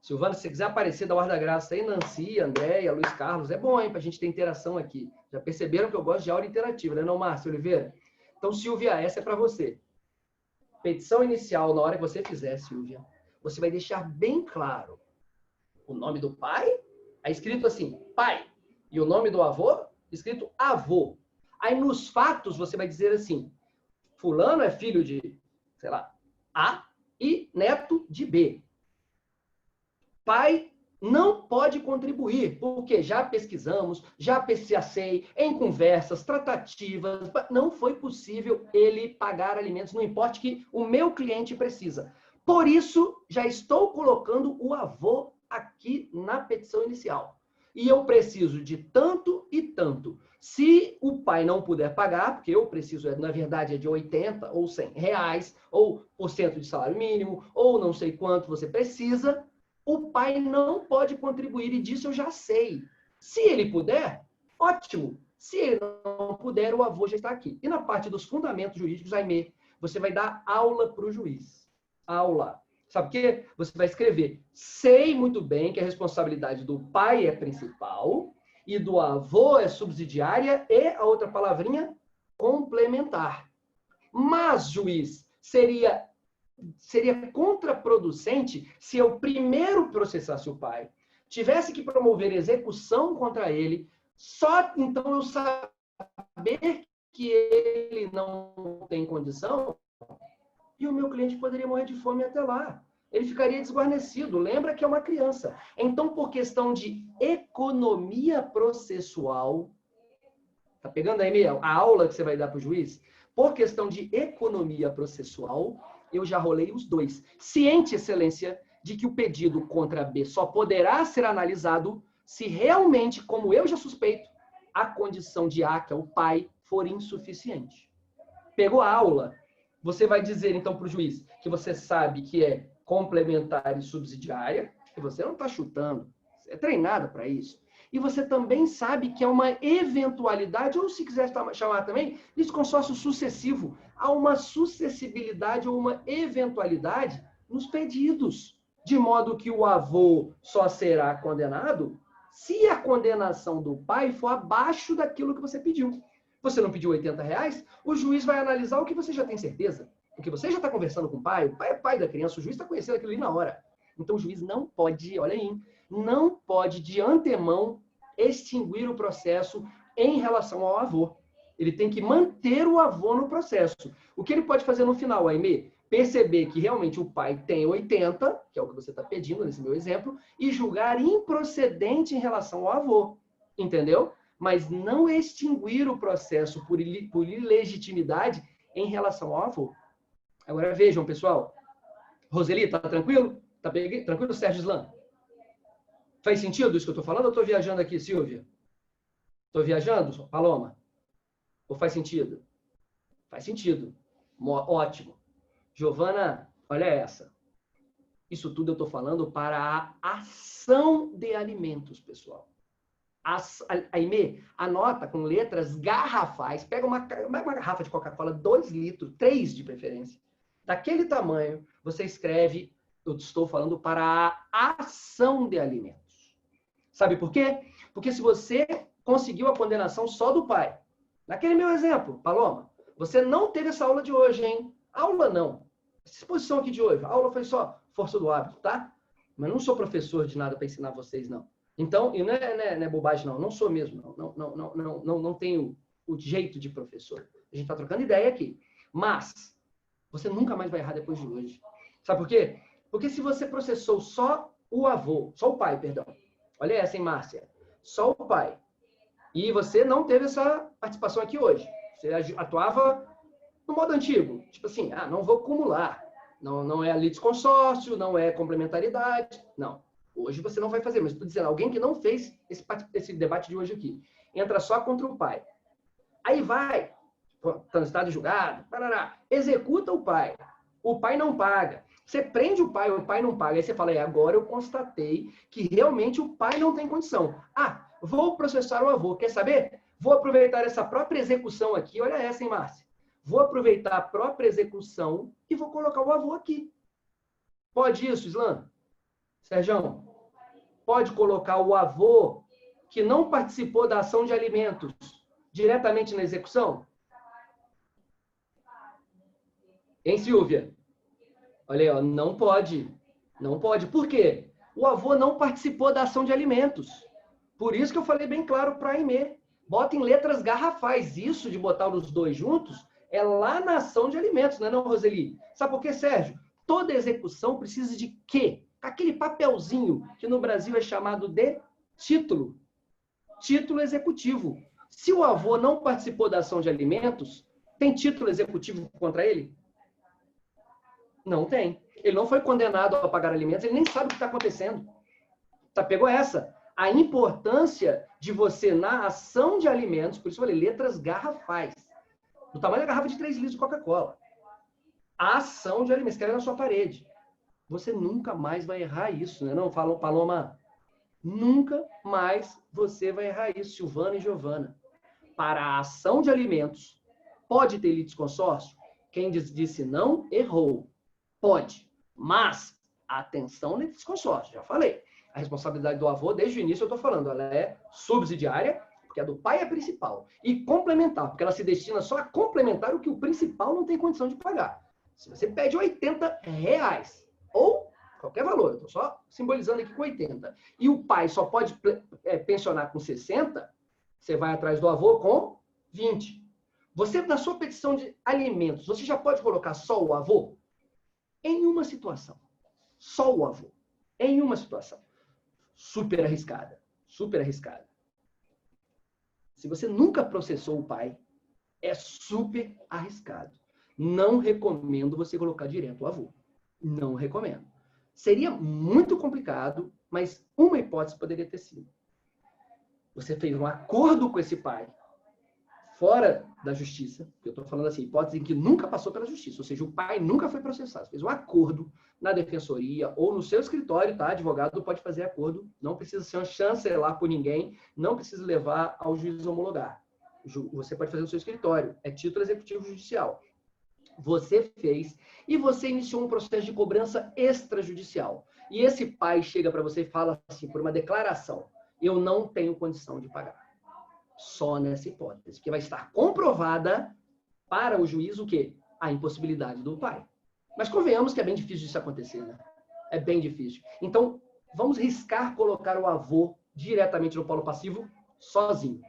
Silvana, se você quiser aparecer da Hora da Graça aí, Nancy, Andréia, Luiz Carlos, é bom, hein, pra gente ter interação aqui. Já perceberam que eu gosto de aula interativa, né, não, Márcio Oliveira? Então, Silvia, essa é para você. Petição inicial, na hora que você fizer, Silvia, você vai deixar bem claro o nome do pai, é escrito assim, pai, e o nome do avô, escrito avô. Aí, nos fatos, você vai dizer assim, fulano é filho de, sei lá, A e neto de B. Pai não pode contribuir, porque já pesquisamos, já pensei em conversas, tratativas, não foi possível ele pagar alimentos, não importa que o meu cliente precisa. Por isso, já estou colocando o avô aqui na petição inicial. E eu preciso de tanto e tanto. Se o pai não puder pagar, porque eu preciso, na verdade, é de 80 ou 100 reais, ou por cento de salário mínimo, ou não sei quanto você precisa, o pai não pode contribuir, e disso eu já sei. Se ele puder, ótimo. Se ele não puder, o avô já está aqui. E na parte dos fundamentos jurídicos, Aimee, você vai dar aula para o juiz. Aula. Sabe o quê? Você vai escrever, sei muito bem que a responsabilidade do pai é principal e do avô é subsidiária e, a outra palavrinha, complementar. Mas, juiz, seria contraproducente se eu primeiro processasse o pai, tivesse que promover execução contra ele, só então eu saber que ele não tem condição, e o meu cliente poderia morrer de fome até lá. Ele ficaria desguarnecido. Lembra que é uma criança. Então, por questão de economia processual, tá pegando aí, a aula que você vai dar para o juiz? Por questão de economia processual, eu já rolei os dois. Ciente, excelência, de que o pedido contra B só poderá ser analisado se realmente, como eu já suspeito, a condição de A, que é o pai, for insuficiente. Pegou a aula? Você vai dizer, então, para o juiz que você sabe que é complementar e subsidiária, que você não está chutando, você é treinada para isso. E você também sabe que é uma eventualidade, ou se quiser chamar também, de consórcio sucessivo. Há uma sucessibilidade ou uma eventualidade nos pedidos, de modo que o avô só será condenado se a condenação do pai for abaixo daquilo que você pediu. Você não pediu R$80, o juiz vai analisar o que você já tem certeza. Porque você já está conversando com o pai é pai da criança, o juiz está conhecendo aquilo ali na hora. Então o juiz não pode, olha aí, não pode de antemão extinguir o processo em relação ao avô. Ele tem que manter o avô no processo. O que ele pode fazer no final, Aimee? Perceber que realmente o pai tem 80, que é o que você está pedindo nesse meu exemplo, e julgar improcedente em relação ao avô. Entendeu? Mas não extinguir o processo por ilegitimidade em relação ao avô. Agora vejam, pessoal. Roseli, tá tranquilo? Tá tranquilo, Sérgio Islam? Faz sentido isso que eu estou falando ou eu estou viajando aqui, Silvia? Estou viajando, Paloma? Ou faz sentido? Faz sentido. Ótimo. Giovana, olha essa. Isso tudo eu estou falando para a ação de alimentos, pessoal. Aimee, anota com letras garrafais, pega uma garrafa de Coca-Cola, 2 litros, 3 de preferência. Daquele tamanho, você escreve, eu estou falando para a ação de alimentos. Sabe por quê? Porque se você conseguiu a condenação só do pai, naquele meu exemplo, Paloma, você não teve essa aula de hoje, hein? Aula não. Essa exposição aqui de hoje, a aula foi só força do hábito, tá? Mas não sou professor de nada para ensinar vocês, não. Então, e não é bobagem, não. Não sou mesmo, não tenho o jeito de professor. A gente está trocando ideia aqui. Mas, você nunca mais vai errar depois de hoje. Sabe por quê? Porque se você processou só o avô, só o pai, perdão. Olha essa, hein, Márcia? Só o pai. E você não teve essa participação aqui hoje. Você atuava no modo antigo. Tipo assim, não vou acumular. Não é litisconsórcio, não é complementaridade. Não. Hoje você não vai fazer, mas estou dizendo, alguém que não fez esse debate de hoje aqui, entra só contra o pai. Aí vai, está no estado de julgado, executa o pai não paga. Você prende o pai não paga. Aí você fala, agora eu constatei que realmente o pai não tem condição. Vou processar o avô, quer saber? Vou aproveitar essa própria execução aqui, olha essa, hein, Márcia? Vou aproveitar a própria execução e vou colocar o avô aqui. Pode isso, Islam? Sérgio, pode colocar o avô que não participou da ação de alimentos diretamente na execução? Hein, Silvia? Olha aí, ó, não pode. Não pode. Por quê? O avô não participou da ação de alimentos. Por isso que eu falei bem claro para a Aimee. Bota em letras garrafais. Isso de botar os dois juntos é lá na ação de alimentos, não é não, Roseli? Sabe por quê, Sérgio? Toda execução precisa de quê? Aquele papelzinho que no Brasil é chamado de título. Título executivo. Se o avô não participou da ação de alimentos, tem título executivo contra ele? Não tem. Ele não foi condenado a pagar alimentos, ele nem sabe o que está acontecendo. Pegou essa? A importância de você, na ação de alimentos, por isso eu falei, letras garrafais, do tamanho da garrafa de 3 litros de Coca-Cola. A ação de alimentos, escreve na sua parede. Você nunca mais vai errar isso, né? Não, falam, Paloma, nunca mais você vai errar isso, Silvana e Giovana. Para a ação de alimentos, pode ter litisconsórcio? Quem disse não, errou. Pode, mas atenção no litisconsórcio, já falei. A responsabilidade do avô, desde o início eu estou falando, ela é subsidiária, porque a do pai é principal, e complementar, porque ela se destina só a complementar o que o principal não tem condição de pagar. Se você pede R$80, ou qualquer valor, eu estou só simbolizando aqui com 80, e o pai só pode pensionar com 60, você vai atrás do avô com 20. Você, na sua petição de alimentos, você já pode colocar só o avô? em uma situação. Só o avô. Em uma situação. Super arriscada. Super arriscada. Se você nunca processou o pai, é super arriscado. Não recomendo você colocar direto o avô. Não recomendo. Seria muito complicado, mas uma hipótese poderia ter sido. Você fez um acordo com esse pai, fora da justiça, eu estou falando assim, hipótese em que nunca passou pela justiça, ou seja, o pai nunca foi processado, fez um acordo na defensoria ou no seu escritório, tá? Advogado pode fazer acordo, não precisa ser um chancelar por ninguém, não precisa levar ao juiz homologar. Você pode fazer no seu escritório, é título executivo judicial. Você fez e você iniciou um processo de cobrança extrajudicial. E esse pai chega para você e fala assim, por uma declaração, eu não tenho condição de pagar. Só nessa hipótese, que vai estar comprovada para o juiz o quê? A impossibilidade do pai. Mas convenhamos que é bem difícil isso acontecer, né? É bem difícil. Então, vamos riscar colocar o avô diretamente no polo passivo sozinho.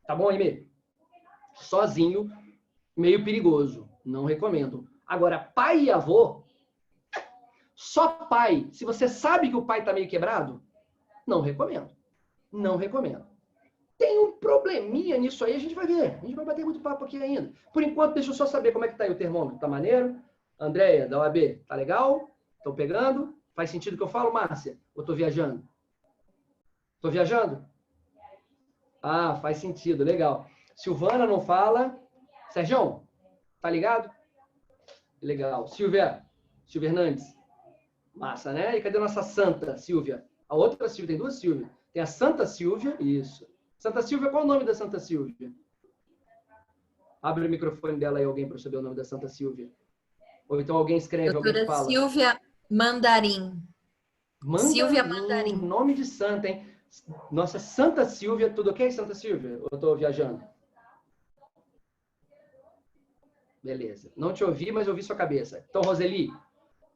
Tá bom, Aimee? Sozinho, meio perigoso. Não recomendo. Agora, pai e avô, só pai, se você sabe que o pai está meio quebrado, não recomendo. Não recomendo. Tem um probleminha nisso aí, a gente vai ver. A gente vai bater muito papo aqui ainda. Por enquanto, deixa eu só saber como é que tá aí o termômetro. Tá maneiro? Andréia, da OAB, tá legal? Tô pegando? Faz sentido o que eu falo, Márcia? Ou tô viajando? Tô viajando? Ah, faz sentido, legal. Silvana não fala. Sergião, tá ligado? Legal. Silvia Hernandes. Massa, né? E cadê a nossa santa Silvia? A outra Silvia, tem duas Silvia. Tem a Santa Silvia, isso. Santa Silvia, qual o nome da Santa Silvia? Abre o microfone dela aí, alguém, para saber o nome da Santa Silvia. Ou então alguém escreve, Doutora alguém fala. Silvia Mandarim. Silvia Mandarim. Nome de santa, hein? Nossa Santa Silvia, tudo ok, Santa Silvia? Ou eu tô viajando? Beleza. Não te ouvi, mas ouvi sua cabeça. Então, Roseli,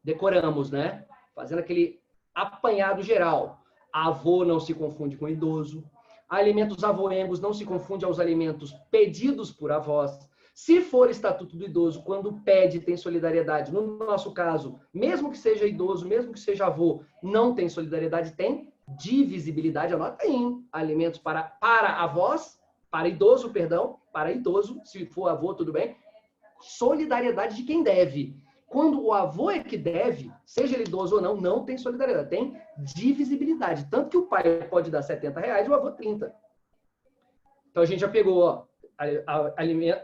decoramos, né? Fazendo aquele apanhado geral. Avô não se confunde com idoso. Alimentos avoengos não se confunde aos alimentos pedidos por avós. Se for estatuto do idoso, quando pede, tem solidariedade. No nosso caso, mesmo que seja idoso, mesmo que seja avô, não tem solidariedade, tem divisibilidade. Anota aí, hein? Alimentos para avós, para idoso, se for avô, tudo bem. Solidariedade de quem deve. Quando o avô é que deve, seja ele idoso ou não, não tem solidariedade, tem divisibilidade. Tanto que o pai pode dar R$70 e o avô 30. Então a gente já pegou, ó,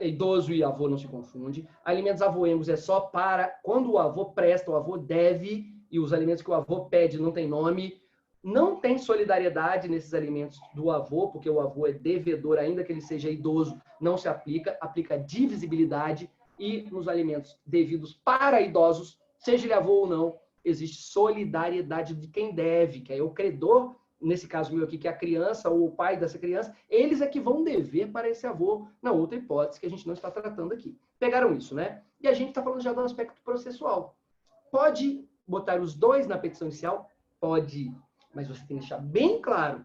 idoso e avô não se confunde. Alimentos avoengos é só para quando o avô presta, o avô deve, e os alimentos que o avô pede não tem nome. Não tem solidariedade nesses alimentos do avô, porque o avô é devedor, ainda que ele seja idoso, não se aplica, aplica divisibilidade. E nos alimentos devidos para idosos, seja ele avô ou não, existe solidariedade de quem deve, que é o credor, nesse caso meu aqui, que é a criança ou o pai dessa criança, eles é que vão dever para esse avô, na outra hipótese que a gente não está tratando aqui. Pegaram isso, né? E a gente está falando já do aspecto processual. Pode botar os dois na petição inicial? Pode, mas você tem que deixar bem claro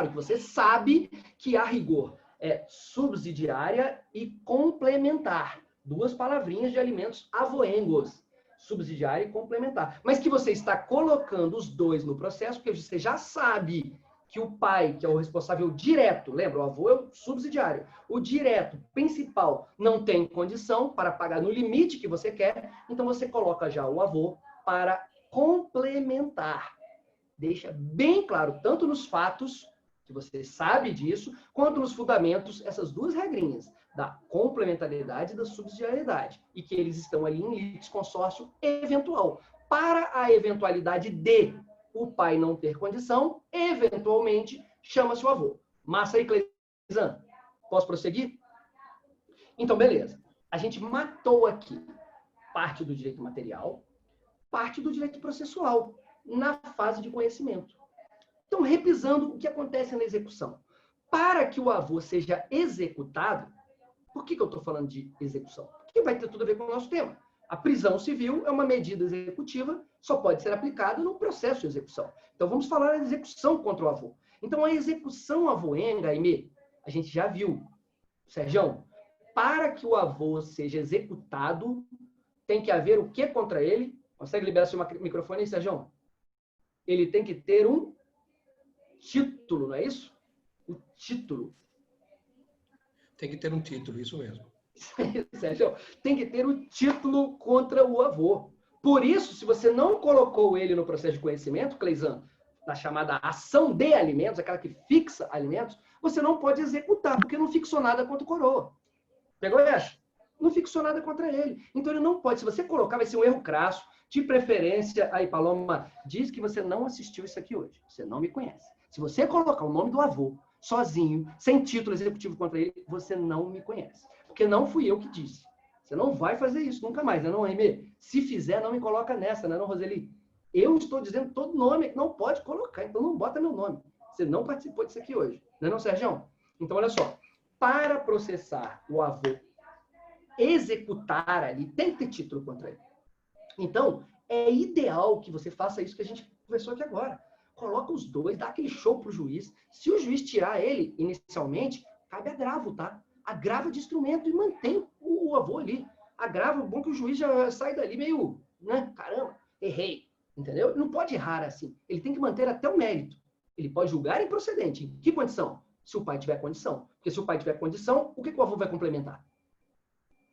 que você sabe que a rigor é subsidiária e complementar. Duas palavrinhas de alimentos avoengos. Subsidiária e complementar. Mas que você está colocando os dois no processo, porque você já sabe que o pai, que é o responsável direto, lembra, o avô é o subsidiário, o direto, principal, não tem condição para pagar no limite que você quer, então você coloca já o avô para complementar. Deixa bem claro, tanto nos fatos, que você sabe disso, quanto nos fundamentos, essas duas regrinhas, da complementariedade e da subsidiariedade, e que eles estão ali em litisconsórcio eventual. Para a eventualidade de o pai não ter condição, eventualmente, chama-se o avô. Massa aí, Cleisan. Posso prosseguir? Então, beleza. A gente matou aqui parte do direito material, parte do direito processual, na fase de conhecimento. Então, repisando o que acontece na execução. Para que o avô seja executado, por que eu estou falando de execução? Porque vai ter tudo a ver com o nosso tema. A prisão civil é uma medida executiva, só pode ser aplicada no processo de execução. Então, vamos falar da execução contra o avô. Então, a execução avoenga, Aimee, a gente já viu. Sergião, para que o avô seja executado, tem que haver o que contra ele? Consegue liberar seu microfone aí, Sérgio? Ele tem que ter um título, não é isso? O título. Tem que ter um título, isso mesmo. Sérgio, tem que ter o título contra o avô. Por isso, se você não colocou ele no processo de conhecimento, Cleizan, na chamada ação de alimentos, aquela que fixa alimentos, você não pode executar, porque não fixou nada contra o coroa. Pegou essa? Não fixou nada contra ele. Então ele não pode. Se você colocar, vai ser um erro crasso. De preferência, aí, Paloma, diz que você não assistiu isso aqui hoje. Você não me conhece. Se você colocar o nome do avô, sozinho, sem título executivo contra ele, você não me conhece. Porque não fui eu que disse. Você não vai fazer isso nunca mais, não é não, Aimee? Se fizer, não me coloca nessa, não é não, Roseli? Eu estou dizendo todo nome, não pode colocar, então não bota meu nome. Você não participou disso aqui hoje, não é não, Sérgio? Então, olha só. Para processar o avô, executar ali, tem que ter título contra ele. Então, é ideal que você faça isso que a gente conversou aqui agora. Coloca os dois, dá aquele show pro juiz. Se o juiz tirar ele, inicialmente, cabe agravo, tá? Agrava de instrumento e mantém o avô ali. Agrava, bom que o juiz já sai dali meio, né? Caramba, errei. Entendeu? Ele não pode errar assim. Ele tem que manter até o mérito. Ele pode julgar improcedente. Em que condição? Se o pai tiver condição. Porque se o pai tiver condição, o que o avô vai complementar?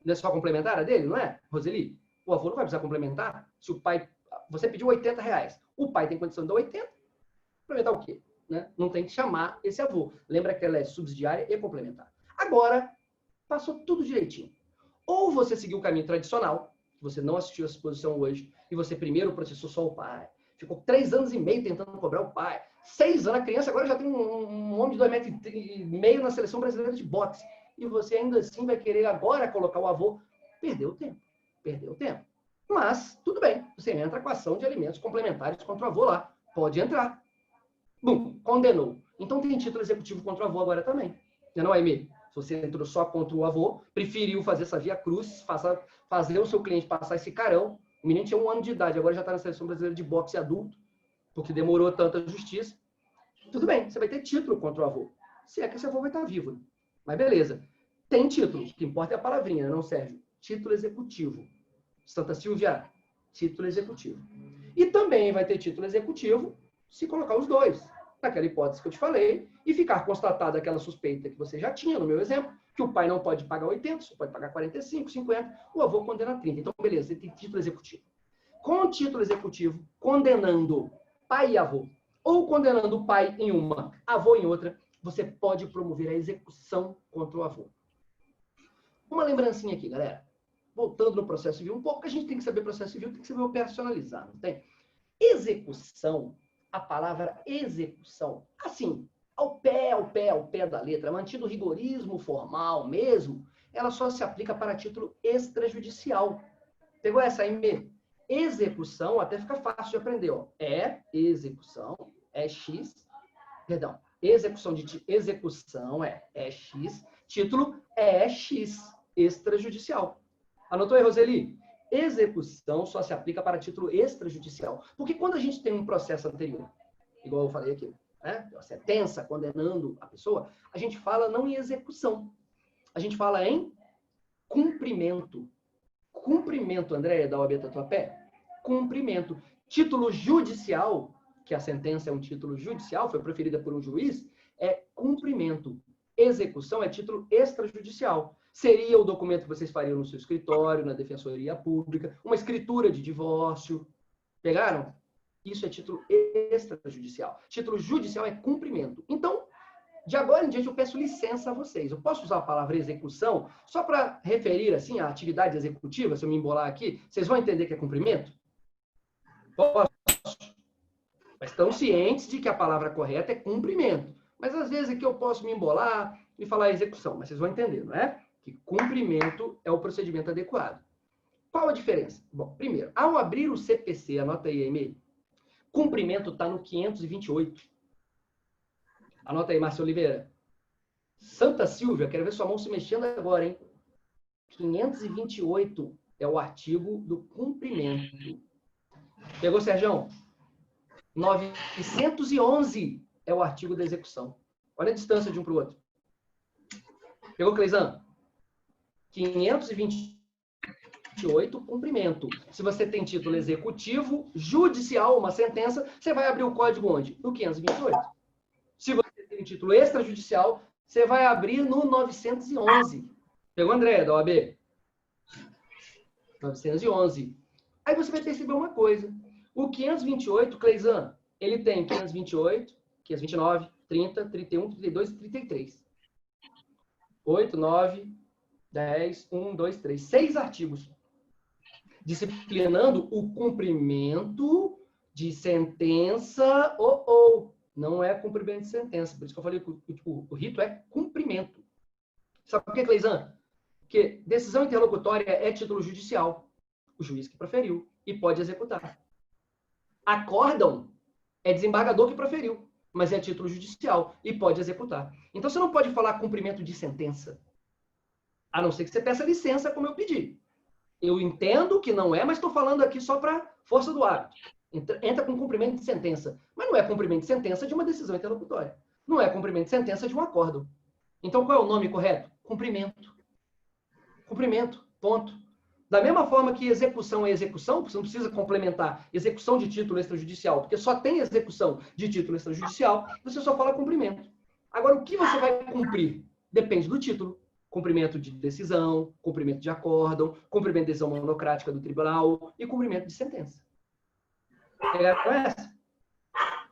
Não é só complementar a dele, não é, Roseli? O avô não vai precisar complementar. Se o pai... Você pediu R$80. O pai tem condição de dar 80. Complementar o quê? Né? Não tem que chamar esse avô. Lembra que ela é subsidiária e complementar. Agora, passou tudo direitinho. Ou você seguiu o caminho tradicional, que você não assistiu essa exposição hoje, e você primeiro processou só o pai. Ficou 3 anos e meio tentando cobrar o pai. 6 anos, a criança agora já tem um homem de 2,5 metros na seleção brasileira de boxe. E você ainda assim vai querer agora colocar o avô. Perdeu tempo. Perdeu tempo. Mas, tudo bem. Você entra com a ação de alimentos complementares contra o avô lá. Pode entrar. Bum, condenou. Então tem título executivo contra o avô agora também. Não é, Aimee? Se você entrou só contra o avô, preferiu fazer essa via cruz, fazer o seu cliente passar esse carão. O menino tinha 1 ano de idade, agora já está na seleção brasileira de boxe adulto, porque demorou tanta justiça. Tudo bem, você vai ter título contra o avô. Se é que esse avô vai estar vivo. Mas beleza. Tem título. O que importa é a palavrinha, não, Sérgio? Título executivo. Santa Silvia, título executivo. E também vai ter título executivo se colocar os dois. Naquela hipótese que eu te falei, e ficar constatada aquela suspeita que você já tinha no meu exemplo, que o pai não pode pagar 80, só pode pagar 45, 50, o avô condena 30. Então, beleza, você tem título executivo. Com o título executivo, condenando pai e avô, ou condenando o pai em uma, avô em outra, você pode promover a execução contra o avô. Uma lembrancinha aqui, galera. Voltando no processo civil, um pouco que a gente tem que saber processo civil, tem que saber operacionalizar, não tem? Execução, a palavra execução, assim, ao pé da letra, mantido o rigorismo formal mesmo, ela só se aplica para título extrajudicial. Pegou essa aí? Execução, até fica fácil de aprender, ó. Execução, X, perdão, execução é X, título é X, extrajudicial. Anotou aí, Roseli? Execução só se aplica para título extrajudicial. Porque quando a gente tem um processo anterior, igual eu falei aqui, né? Sentença condenando a pessoa, a gente fala não em execução. A gente fala em cumprimento. Cumprimento, Andréia, da OAB Tatuapé? Cumprimento. Título judicial, que a sentença é um título judicial, foi proferida por um juiz, é cumprimento. Execução é título extrajudicial. Seria o documento que vocês fariam no seu escritório, na defensoria pública, uma escritura de divórcio. Pegaram? Isso é título extrajudicial. Título judicial é cumprimento. Então, de agora em diante, eu peço licença a vocês. Eu posso usar a palavra execução só para referir assim, a atividade executiva, se eu me embolar aqui? Vocês vão entender que é cumprimento? Posso? Mas estão cientes de que a palavra correta é cumprimento. Mas às vezes aqui eu posso me embolar e falar execução. Mas vocês vão entender, não é? Que cumprimento é o procedimento adequado. Qual a diferença? Bom, primeiro, ao abrir o CPC, anota aí, e-mail, cumprimento está no 528. Anota aí, Márcia Oliveira. Santa Silvia, quero ver sua mão se mexendo agora, hein? 528 é o artigo do cumprimento. Pegou, Sérgio? 911 é o artigo da execução. Olha a distância de um para o outro. Pegou, Cleizan? 528 528, cumprimento. Se você tem título executivo, judicial, uma sentença, você vai abrir o código onde? No 528. Se você tem título extrajudicial, você vai abrir no 911. Pegou, André, da OAB? 911. Aí você vai perceber uma coisa. O 528, Cleisan, ele tem 528, 529, 30, 31, 32 e 33. 8, 9, 10, 1, 2, 3. 6 artigos. Disciplinando o cumprimento de sentença ou. Não é cumprimento de sentença. Por isso que eu falei que o rito é cumprimento. Sabe por que, Cleisan? Porque decisão interlocutória é título judicial. O juiz que proferiu e pode executar. Acórdão é desembargador que proferiu, mas é título judicial e pode executar. Então, você não pode falar cumprimento de sentença, a não ser que você peça licença, como eu pedi. Eu entendo que não é, mas estou falando aqui só para força do hábito. Entra com cumprimento de sentença, mas não é cumprimento de sentença de uma decisão interlocutória. Não é cumprimento de sentença de um acórdão. Então, qual é o nome correto? Cumprimento. Cumprimento, ponto. Da mesma forma que execução é execução, você não precisa complementar execução de título extrajudicial, porque só tem execução de título extrajudicial, você só fala cumprimento. Agora, o que você vai cumprir? Depende do título. Cumprimento de decisão, cumprimento de acórdão, cumprimento de decisão monocrática do tribunal e cumprimento de sentença. Pegaram essa?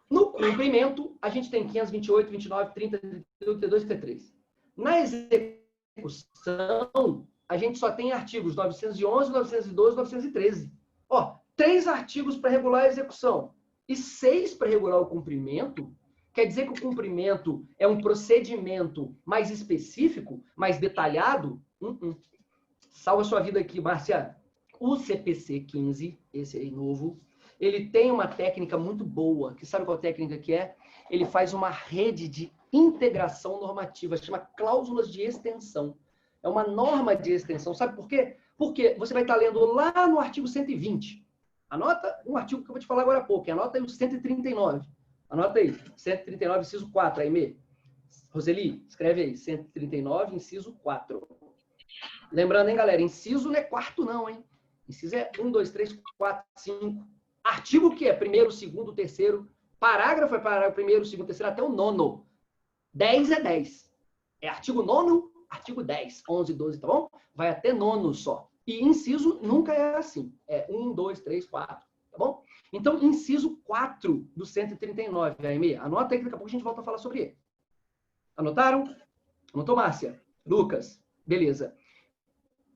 No cumprimento, a gente tem 528, 29, 30, 32 e 33. Na execução, a gente só tem artigos 911, 912 e 913. Ó, 3 artigos para regular a execução e 6 para regular o cumprimento. Quer dizer que o cumprimento é um procedimento mais específico, mais detalhado? Salva sua vida aqui, Márcia. O CPC 15, esse aí novo, ele tem uma técnica muito boa. Que sabe qual técnica que é? Ele faz uma rede de integração normativa, chama cláusulas de extensão. É uma norma de extensão. Sabe por quê? Porque você vai estar lendo lá no artigo 120. Anota um artigo que eu vou te falar agora há pouco. Anota aí o 139. Anota aí. 139, inciso 4. Aimee. Roseli, escreve aí. 139, inciso 4. Lembrando, hein, galera? Inciso não é quarto, não, hein? Inciso é 1, 2, 3, 4, 5. Artigo que é primeiro, segundo, terceiro. Parágrafo é parágrafo primeiro, segundo, terceiro, até o 9º. 10 é 10. É artigo 9º. Artigo 10, 11, 12, tá bom? Vai até 9º só. E inciso nunca é assim. É 1, 2, 3, 4, tá bom? Então, inciso 4 do 139, Aimee. Anota aí que daqui a pouco a gente volta a falar sobre ele. Anotaram? Anotou, Márcia? Lucas? Beleza.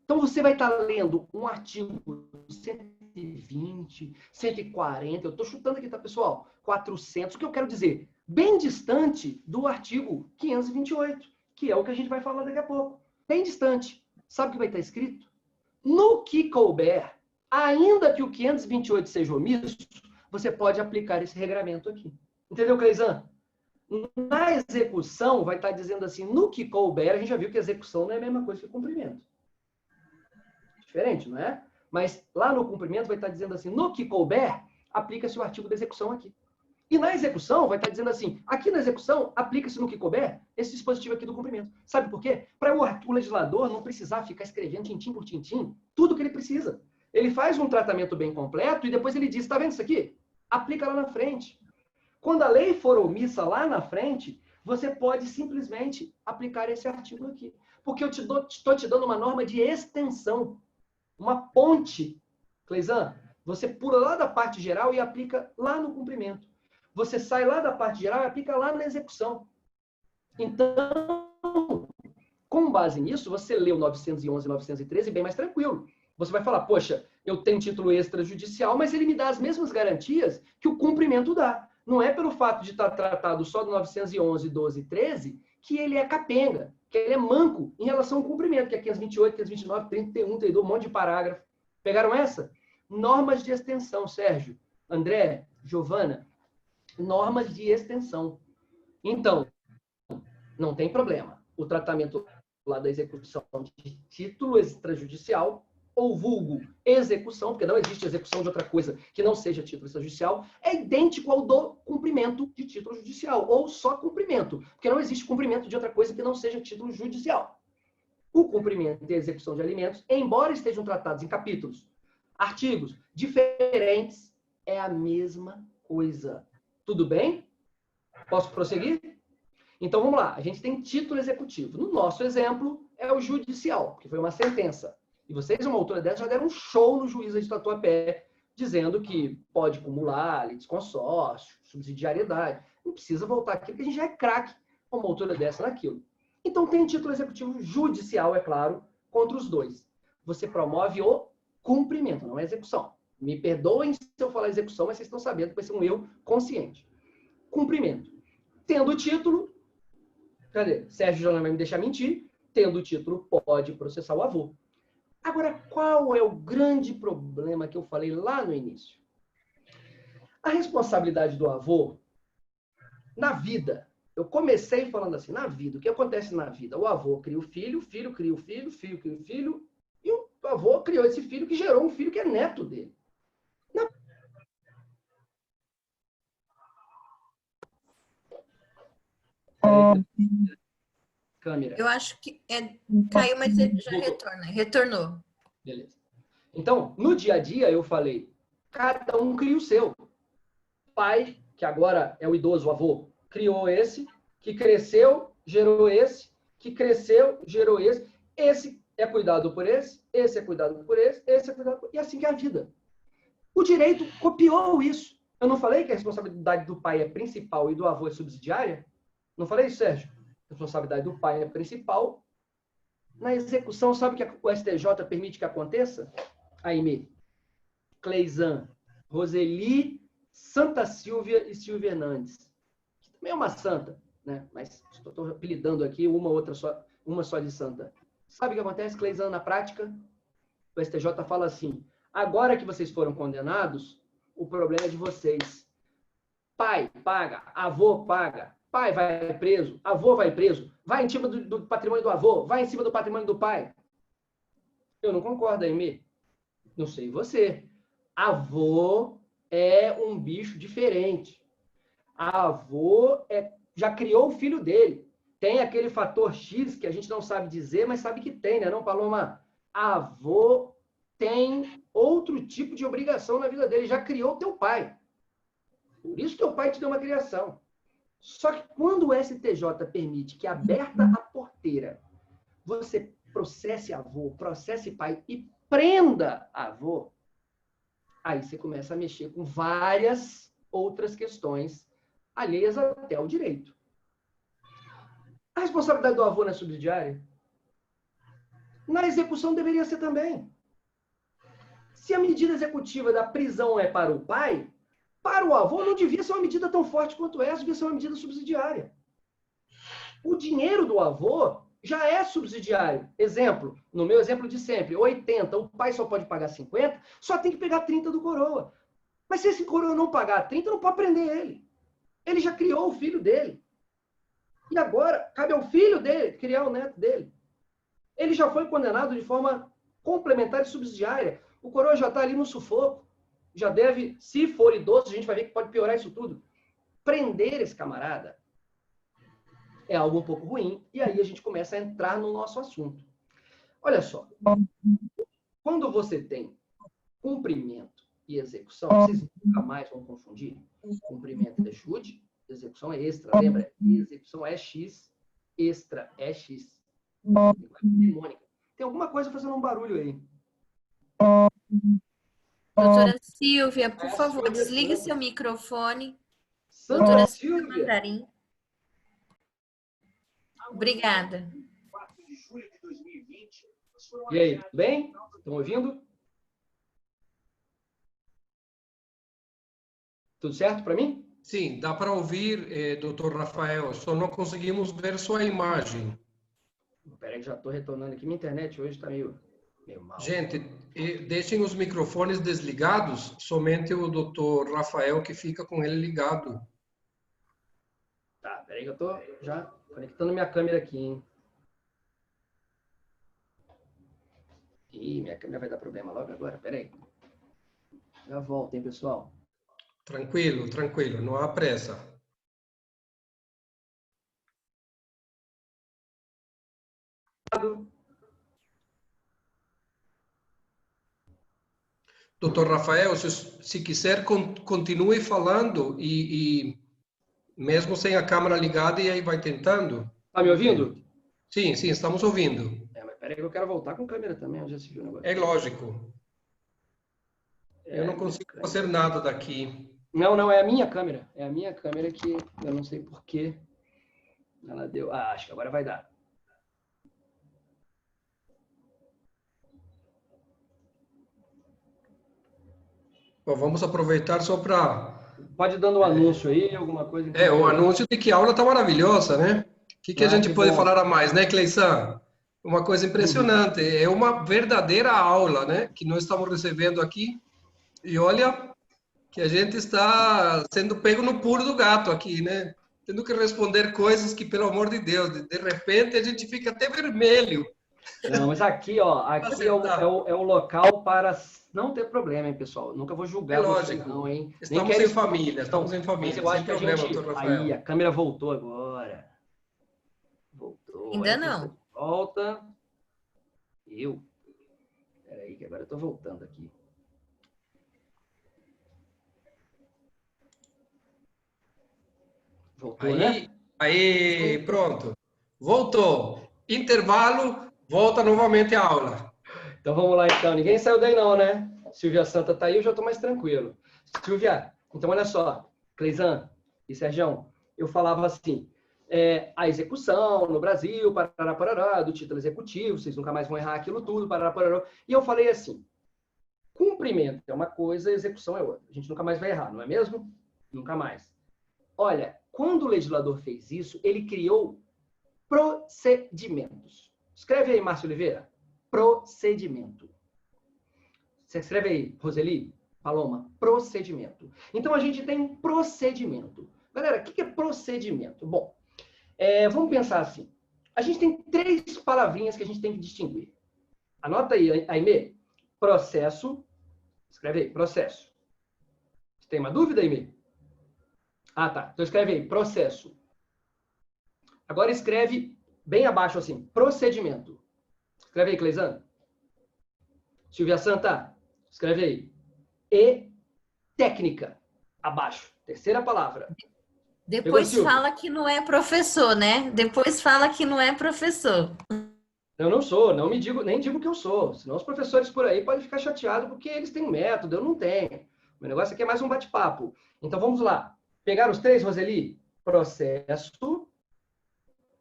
Então, você vai estar lendo um artigo 120, 140, eu estou chutando aqui, tá, pessoal? 400, o que eu quero dizer? Bem distante do artigo 528. Que é o que a gente vai falar daqui a pouco. Bem distante. Sabe o que vai estar escrito? No que couber, ainda que o 528 seja omisso, você pode aplicar esse regramento aqui. Entendeu, Cleisan? Na execução, vai estar dizendo assim, no que couber, a gente já viu que execução não é a mesma coisa que cumprimento. Diferente, não é? Mas lá no cumprimento vai estar dizendo assim, no que couber, aplica-se o artigo da execução aqui. E na execução, vai estar dizendo assim, aqui na execução, aplica-se no que couber esse dispositivo aqui do cumprimento. Sabe por quê? Para o legislador não precisar ficar escrevendo tintim por tintim tudo que ele precisa. Ele faz um tratamento bem completo e depois ele diz, está vendo isso aqui? Aplica lá na frente. Quando a lei for omissa lá na frente, você pode simplesmente aplicar esse artigo aqui. Porque eu estou te dando uma norma de extensão, uma ponte. Cleisan, você pula lá da parte geral e aplica lá no cumprimento. Você sai lá da parte geral e aplica lá na execução. Então, com base nisso, você lê o 911 e 913 bem mais tranquilo. Você vai falar, poxa, eu tenho título extrajudicial, mas ele me dá as mesmas garantias que o cumprimento dá. Não é pelo fato de estar tratado só do 911, 12 e 13 que ele é capenga, que ele é manco em relação ao cumprimento, que é 528, 529, 31, 32, um monte de parágrafo. Pegaram essa? Normas de extensão, Sérgio, André, Giovana. Normas de extensão. Então, não tem problema. O tratamento lá da execução de título extrajudicial, ou vulgo execução, porque não existe execução de outra coisa que não seja título extrajudicial, é idêntico ao do cumprimento de título judicial, ou só cumprimento, porque não existe cumprimento de outra coisa que não seja título judicial. o cumprimento e a execução de alimentos, embora estejam tratados em capítulos, artigos diferentes, é a mesma coisa. Tudo bem? Posso prosseguir? Então, vamos lá. A gente tem título executivo. No nosso exemplo, é o judicial, que foi uma sentença. E vocês, uma altura dessa, já deram um show no juiz de Tatuapé, dizendo que pode acumular litisconsórcio, subsidiariedade. Não precisa voltar aqui, porque a gente já é craque a uma altura dessa naquilo. Então, tem título executivo judicial, é claro, contra os dois. Você promove o cumprimento, não a execução. Me perdoem se eu falar execução, mas vocês estão sabendo que vai ser um eu consciente. Cumprimento. Tendo o título, cadê? Sérgio já não vai me deixar mentir. Tendo o título, pode processar o avô. Agora, qual é o grande problema que eu falei lá no início? A responsabilidade do avô na vida. Eu comecei falando assim, na vida. O que acontece na vida? O avô cria o filho cria o filho, filho cria o filho, e o avô criou esse filho que gerou um filho que é neto dele. Câmera. Eu acho que caiu, mas ele já retorna. Retornou. Beleza. Então, no dia a dia, eu falei, cada um cria o seu. Pai, que agora é o idoso, o avô, criou esse, que cresceu, gerou esse, que cresceu, gerou esse. Esse é cuidado por esse é cuidado por esse é cuidado por... E assim que é a vida. O direito copiou isso. Eu não falei que a responsabilidade do pai é principal e do avô é subsidiária? Não falei isso, Sérgio? A responsabilidade do pai é principal. Na execução, sabe o que o STJ permite que aconteça? Aimee, Cleizan, Roseli, Santa Silvia e Silvia Hernandes. Que também é uma santa, né? Mas estou apelidando aqui uma só de santa. Sabe o que acontece, Cleizan, na prática? O STJ fala assim, agora que vocês foram condenados, o problema é de vocês. Pai paga, avô paga, pai vai preso, avô vai preso, vai em cima do patrimônio do avô, vai em cima do patrimônio do pai. Eu não concordo, Aimee. Não sei você. Avô é um bicho diferente. Avô já criou o filho dele. Tem aquele fator X que a gente não sabe dizer, mas sabe que tem, né, não, Paloma? Avô tem outro tipo de obrigação na vida dele. Já criou teu pai. Por isso teu pai te deu uma criação. Só que quando o STJ permite que, aberta a porteira, você processe avô, processe pai e prenda avô, aí você começa a mexer com várias outras questões alheias até ao direito. A responsabilidade do avô não é subsidiária? Na execução deveria ser também. Se a medida executiva da prisão é para o pai, para o avô não devia ser uma medida tão forte quanto essa, devia ser uma medida subsidiária. O dinheiro do avô já é subsidiário. Exemplo, no meu exemplo de sempre, 80, o pai só pode pagar 50, só tem que pegar 30 do coroa. Mas se esse coroa não pagar 30, não pode prender ele. Ele já criou o filho dele. E agora, cabe ao filho dele criar o neto dele. Ele já foi condenado de forma complementar e subsidiária. O coroa já está ali no sufoco. Já deve, se for idoso, a gente vai ver que pode piorar isso tudo. Prender esse camarada é algo um pouco ruim. E aí a gente começa a entrar no nosso assunto. Olha só. Quando você tem cumprimento e execução, vocês nunca mais vão confundir. Cumprimento é jude, execução é extra. Lembra? Execução é X, extra é X. Tem alguma coisa fazendo um barulho aí. Doutora Silvia, por favor, desligue seu microfone. Santa Silvia. Obrigada. E aí, tudo bem? Estão ouvindo? Tudo certo para mim? Sim, dá para ouvir, doutor Rafael, só não conseguimos ver sua imagem. Espera aí, já estou retornando aqui. Minha internet hoje está meio mal. Gente, deixem os microfones desligados, somente o doutor Rafael que fica com ele ligado. Tá, espera aí que eu estou já conectando minha câmera aqui, hein? Ih, minha câmera vai dar problema logo agora, espera aí. Já volto, hein, pessoal? Tranquilo, tranquilo, não há pressa. Doutor Rafael, se quiser, continue falando e mesmo sem a câmera ligada, e aí vai tentando. Tá me ouvindo? Sim, estamos ouvindo. Mas peraí que eu quero voltar com câmera também, já se viu o negócio. É lógico. Eu não consigo fazer nada daqui. Não, é a minha câmera. É a minha câmera que eu não sei por que ela deu. Ah, acho que agora vai dar. Bom, vamos aproveitar só para... Pode ir dando um anúncio aí, alguma coisa. o anúncio de que a aula está maravilhosa, né? O que a gente pode falar a mais, né, Cleisan? Uma coisa impressionante. É uma verdadeira aula, né? Que nós estamos recebendo aqui. E olha que a gente está sendo pego no pulo do gato aqui, né? Tendo que responder coisas que, pelo amor de Deus, de repente a gente fica até vermelho. Não, mas aqui, ó, aqui é o local para não ter problema, hein, pessoal? Nunca vou julgar lógico. vocês, não, hein? Estamos em família, estamos em família. Mas eu acho que sem problema, doutor Rafael. Aí, a câmera voltou agora. Voltou. Ainda não. Volta. Peraí, que agora eu tô voltando aqui. Voltou, né? Aí, pronto. Voltou. Intervalo, volta novamente a aula. Então vamos lá, então. Ninguém saiu daí não, né? Silvia Santa tá aí, eu já tô mais tranquilo. Silvia, então olha só. Cleisan e Sergião, eu falava assim, a execução no Brasil, parará, do título executivo, vocês nunca mais vão errar aquilo tudo, parará. E eu falei assim, cumprimento é uma coisa, execução é outra. A gente nunca mais vai errar, não é mesmo? Nunca mais. Olha, quando o legislador fez isso, ele criou procedimentos. Escreve aí, Márcio Oliveira. Procedimento. Você escreve aí, Roseli, Paloma. Procedimento. Então, a gente tem um procedimento. Galera, o que é procedimento? Bom, vamos pensar assim. A gente tem 3 palavrinhas que a gente tem que distinguir. Anota aí, Aimee. Processo. Escreve aí, processo. Você tem uma dúvida, Aimee? Ah, tá. Então escreve aí, processo. Agora escreve bem abaixo assim, procedimento. Escreve aí, Cleisan. Silvia Santa, escreve aí. E técnica, abaixo. Terceira palavra. Depois fala que não é professor, né? Depois fala que não é professor. Eu não sou, nem digo que eu sou. Senão os professores por aí podem ficar chateados porque eles têm um método, eu não tenho. O negócio aqui é mais um bate-papo. Então vamos lá. Pegaram os 3, Roseli? Processo,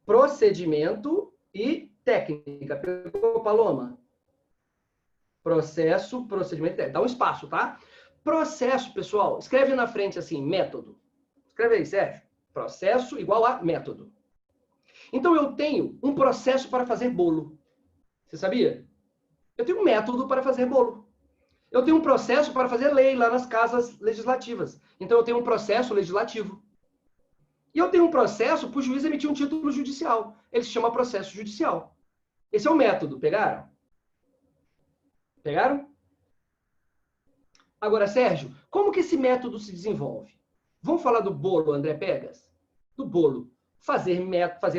procedimento e técnica. Pegou, Paloma? Processo, procedimento e técnica. Dá um espaço, tá? Processo, pessoal. Escreve na frente assim, método. Escreve aí, Sérgio. Processo igual a método. Então, eu tenho um processo para fazer bolo. Você sabia? Eu tenho um método para fazer bolo. Eu tenho um processo para fazer lei lá nas casas legislativas. Então, eu tenho um processo legislativo. E eu tenho um processo para o juiz emitir um título judicial. Ele se chama processo judicial. Esse é o método. Pegaram? Pegaram? Agora, Sérgio, como que esse método se desenvolve? Vamos falar do bolo, André Pegas? Do bolo. Fazer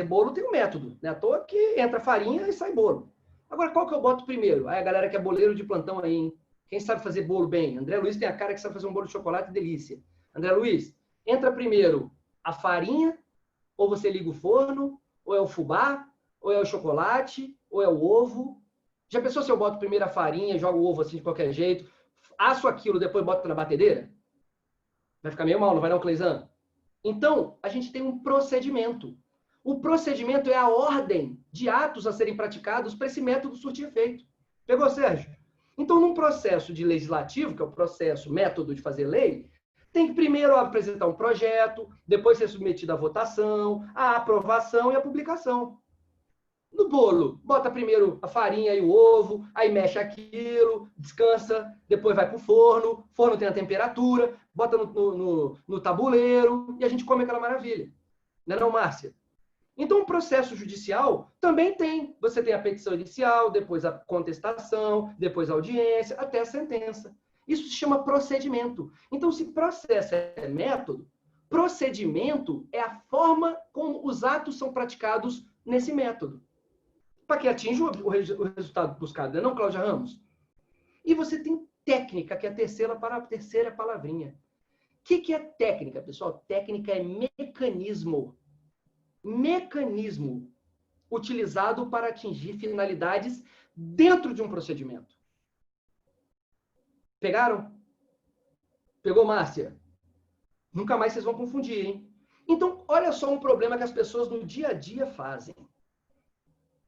bolo tem um método. Não é à toa que entra farinha e sai bolo. Agora, qual que eu boto primeiro? Aí a galera que é boleiro de plantão aí, hein? Quem sabe fazer bolo bem? André Luiz tem a cara que sabe fazer um bolo de chocolate, delícia. André Luiz, entra primeiro a farinha, ou você liga o forno, ou é o fubá, ou é o chocolate, ou é o ovo. Já pensou se eu boto primeiro a farinha, jogo o ovo assim de qualquer jeito, asso aquilo, depois boto na batedeira? Vai ficar meio mal, não vai não, Cleisan? Então, a gente tem um procedimento. O procedimento é a ordem de atos a serem praticados para esse método surtir efeito. Pegou, Sérgio? Então, num processo de legislativo, que é o processo, método de fazer lei, tem que primeiro apresentar um projeto, depois ser submetido à votação, à aprovação e à publicação. No bolo, bota primeiro a farinha e o ovo, aí mexe aquilo, descansa, depois vai para o forno tem a temperatura, bota no tabuleiro e a gente come aquela maravilha. Não é não, Márcia? Então, o processo judicial também tem. Você tem a petição inicial, depois a contestação, depois a audiência, até a sentença. Isso se chama procedimento. Então, se processo é método, procedimento é a forma como os atos são praticados nesse método. Para que atinja o resultado buscado, não é não, Cláudia Ramos? E você tem técnica, que é a terceira palavrinha. O que é técnica, pessoal? Técnica é mecanismo. Mecanismo utilizado para atingir finalidades dentro de um procedimento. Pegaram? Pegou, Márcia? Nunca mais vocês vão confundir, hein? Então, olha só um problema que as pessoas no dia a dia fazem.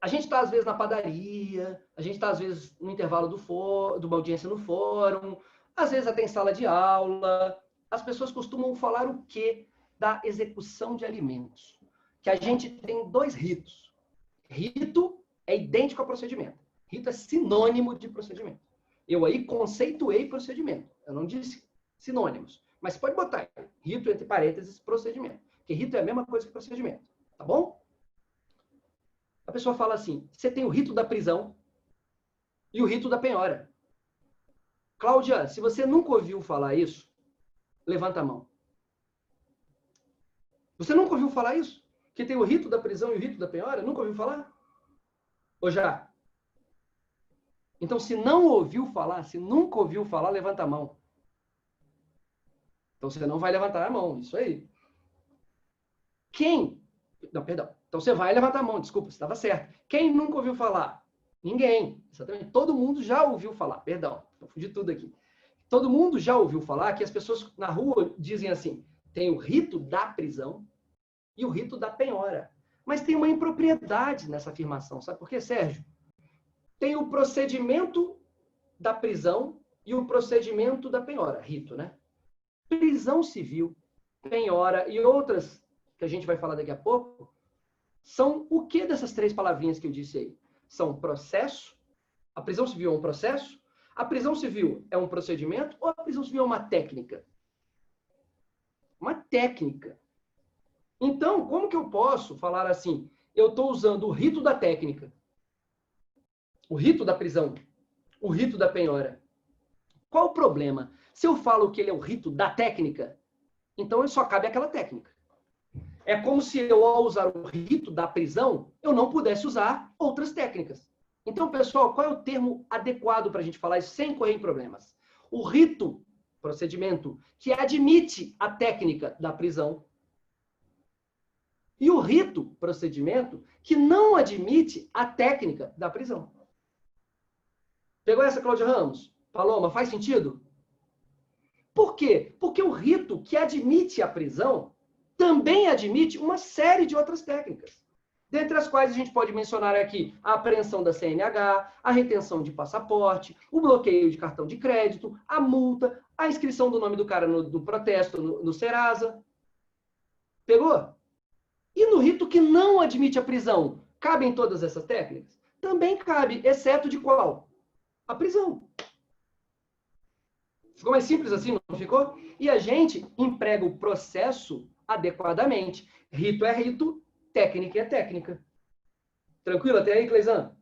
A gente está, às vezes, na padaria, a gente está, às vezes, no intervalo de uma audiência no fórum, às vezes até em sala de aula. As pessoas costumam falar o quê? Da execução de alimentos. Que a gente tem 2 ritos. Rito é idêntico a procedimento. Rito é sinônimo de procedimento. Eu aí conceituei procedimento. Eu não disse sinônimos. Mas pode botar aí, rito entre parênteses, procedimento. Porque rito é a mesma coisa que procedimento. Tá bom? A pessoa fala assim, você tem o rito da prisão e o rito da penhora. Cláudia, se você nunca ouviu falar isso, levanta a mão. Você nunca ouviu falar isso? Que tem o rito da prisão e o rito da penhora? Nunca ouviu falar? Ou já? Então, se não ouviu falar, se nunca ouviu falar, levanta a mão. Então, você não vai levantar a mão. Isso aí. Quem? Não, perdão. Então, você vai levantar a mão. Desculpa, você estava certo. Quem nunca ouviu falar? Ninguém. Exatamente. Todo mundo já ouviu falar. Perdão, confundi tudo aqui. Todo mundo já ouviu falar que as pessoas na rua dizem assim, tem o rito da prisão e o rito da penhora. Mas tem uma impropriedade nessa afirmação. Sabe por quê, Sérgio? Tem o procedimento da prisão e o procedimento da penhora. Rito, né? Prisão civil, penhora e outras que a gente vai falar daqui a pouco, são o que dessas 3 palavrinhas que eu disse aí? São processo, a prisão civil é um processo, a prisão civil é um procedimento ou a prisão civil é uma técnica? Uma técnica. Então, como que eu posso falar assim, eu estou usando o rito da técnica, o rito da prisão, o rito da penhora? Qual o problema? Se eu falo que ele é o rito da técnica, então só cabe aquela técnica. É como se eu, ao usar o rito da prisão, eu não pudesse usar outras técnicas. Então, pessoal, qual é o termo adequado para a gente falar isso sem correr em problemas? O rito, procedimento, que admite a técnica da prisão. E o rito, procedimento, que não admite a técnica da prisão. Pegou essa, Cláudia Ramos? Paloma, faz sentido? Por quê? Porque o rito que admite a prisão também admite uma série de outras técnicas, dentre as quais a gente pode mencionar aqui a apreensão da CNH, a retenção de passaporte, o bloqueio de cartão de crédito, a multa, a inscrição do nome do cara no protesto no Serasa. Pegou? E no rito que não admite a prisão, cabem todas essas técnicas? Também cabe, exceto de qual? A prisão. Ficou mais simples assim, não ficou? E a gente emprega o processo adequadamente. Rito é rito, técnica é técnica. Tranquilo até aí, Cleisan?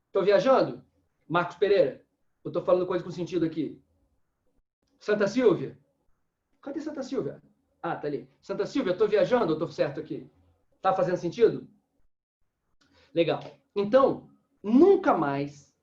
Estou viajando? Marcos Pereira? Eu estou falando coisa com sentido aqui. Santa Silvia? Cadê Santa Silvia? Ah, tá ali. Santa Silvia, estou viajando ou estou certo aqui? Tá fazendo sentido? Legal. Então, nunca mais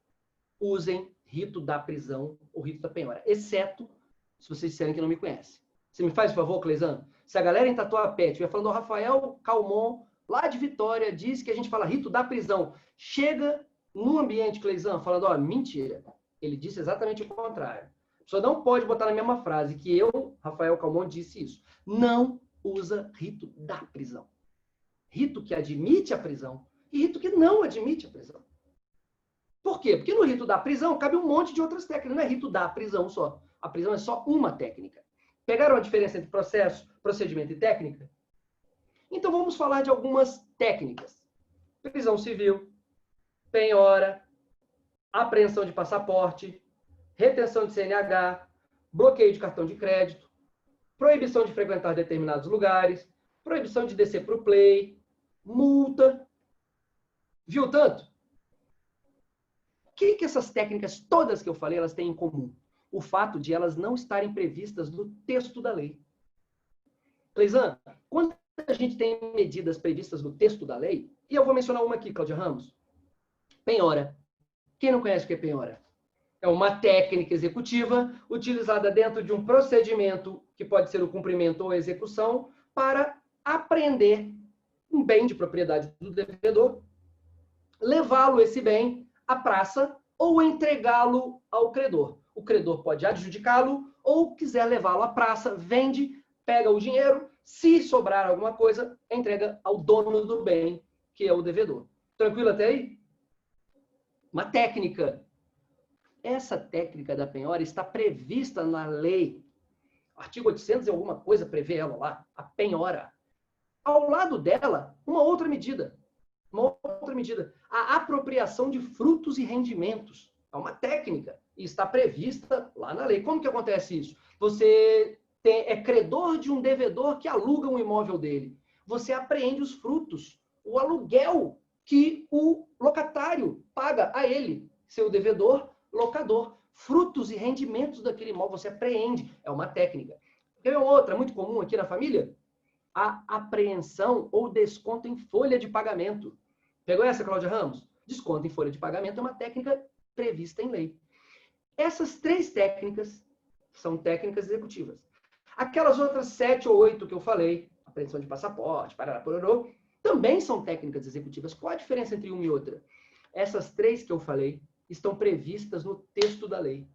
usem rito da prisão ou rito da penhora, exceto se vocês disserem que não me conhecem. Você me faz um favor, Cleisan? Se a galera em Tatuapé estiver falando, o Rafael Calmon, lá de Vitória, diz que a gente fala rito da prisão. Chega no ambiente, Cleisan, falando, ó, mentira. Ele disse exatamente o contrário. A pessoa não pode botar na mesma frase que eu, Rafael Calmon, disse isso. Não usa rito da prisão. Rito que admite a prisão e rito que não admite a prisão. Por quê? Porque no rito da prisão cabe um monte de outras técnicas. Não é rito da prisão só. A prisão é só uma técnica. Pegaram a diferença entre processo, procedimento e técnica? Então vamos falar de algumas técnicas. Prisão civil, penhora, apreensão de passaporte, retenção de CNH, bloqueio de cartão de crédito, proibição de frequentar determinados lugares, proibição de descer para o play, multa. Viu tanto? O que essas técnicas todas que eu falei, elas têm em comum? O fato de elas não estarem previstas no texto da lei. Cleisan, quando a gente tem medidas previstas no texto da lei, e eu vou mencionar uma aqui, Cláudia Ramos, penhora. Quem não conhece o que é penhora? É uma técnica executiva utilizada dentro de um procedimento, que pode ser o cumprimento ou a execução, para apreender um bem de propriedade do devedor, levá-lo, esse bem, à praça ou entregá-lo ao credor. O credor pode adjudicá-lo ou quiser levá-lo à praça, vende, pega o dinheiro, se sobrar alguma coisa, entrega ao dono do bem, que é o devedor. Tranquilo até aí? Uma técnica. Essa técnica da penhora está prevista na lei. Artigo 800 e alguma coisa prevê ela lá, a penhora. Ao lado dela, uma outra medida. A apropriação de frutos e rendimentos. É uma técnica e está prevista lá na lei. Como que acontece isso? Você é credor de um devedor que aluga um imóvel dele. Você apreende os frutos, o aluguel que o locatário paga a ele, seu devedor, locador. Frutos e rendimentos daquele imóvel você apreende. É uma técnica. Tem outra muito comum aqui na família? A apreensão ou desconto em folha de pagamento. Pegou essa, Cláudia Ramos? Desconto em folha de pagamento é uma técnica prevista em lei. Essas 3 técnicas são técnicas executivas. Aquelas outras 7 ou 8 que eu falei, apreensão de passaporte, parará, pororô, também são técnicas executivas. Qual a diferença entre uma e outra? Essas 3 que eu falei estão previstas no texto da lei.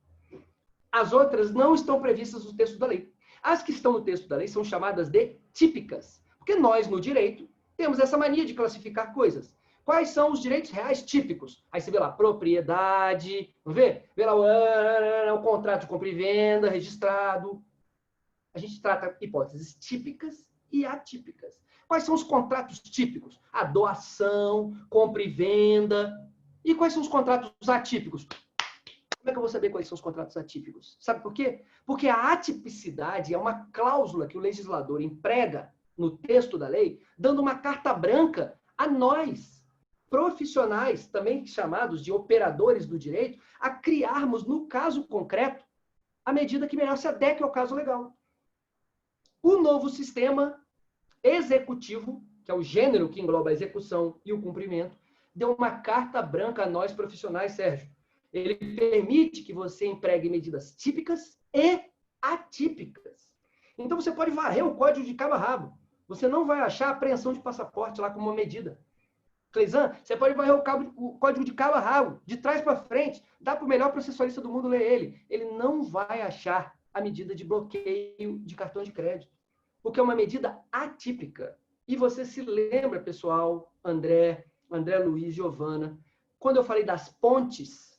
As outras não estão previstas no texto da lei. As que estão no texto da lei são chamadas de típicas, porque nós, no direito, temos essa mania de classificar coisas. Quais são os direitos reais típicos? Aí você vê lá, propriedade, não vê? Vê lá o contrato de compra e venda registrado. A gente trata hipóteses típicas e atípicas. Quais são os contratos típicos? A doação, compra e venda. E quais são os contratos atípicos? Como é que eu vou saber quais são os contratos atípicos? Sabe por quê? Porque a atipicidade é uma cláusula que o legislador emprega no texto da lei, dando uma carta branca a nós, profissionais, também chamados de operadores do direito, a criarmos, no caso concreto, a medida que melhor se adeque ao caso legal. O novo sistema executivo, que é o gênero que engloba a execução e o cumprimento, deu uma carta branca a nós profissionais, Sérgio. Ele permite que você empregue medidas típicas e atípicas. Então, você pode varrer o código de cabo a rabo. Você não vai achar apreensão de passaporte lá como uma medida. Cleisan, você pode varrer o código de cabo a rabo, de trás para frente. Dá para o melhor processualista do mundo ler ele. Ele não vai achar a medida de bloqueio de cartão de crédito, porque é uma medida atípica. E você se lembra, pessoal, André Luiz, Giovana, quando eu falei das pontes,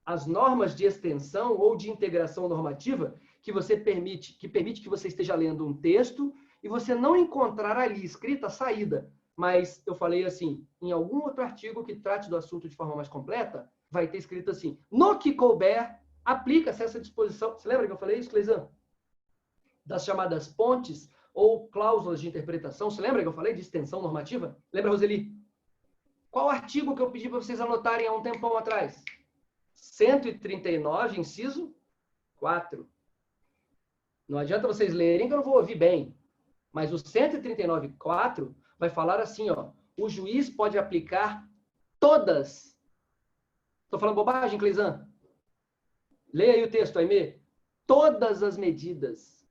as normas de extensão ou de integração normativa que permite que você esteja lendo um texto e você não encontrar ali escrita a saída. Mas eu falei assim, em algum outro artigo que trate do assunto de forma mais completa, vai ter escrito assim, no que couber, aplica-se essa disposição. Você lembra que eu falei isso, Cleisan? Das chamadas pontes ou cláusulas de interpretação. Você lembra que eu falei de extensão normativa? Lembra, Roseli? Qual artigo que eu pedi para vocês anotarem há um tempão atrás? 139, inciso 4. Não adianta vocês lerem que eu não vou ouvir bem. Mas o 139.4 vai falar assim, ó. O juiz pode aplicar todas. Estou falando bobagem, Cleisan? Leia aí o texto, Aimee. Todas as medidas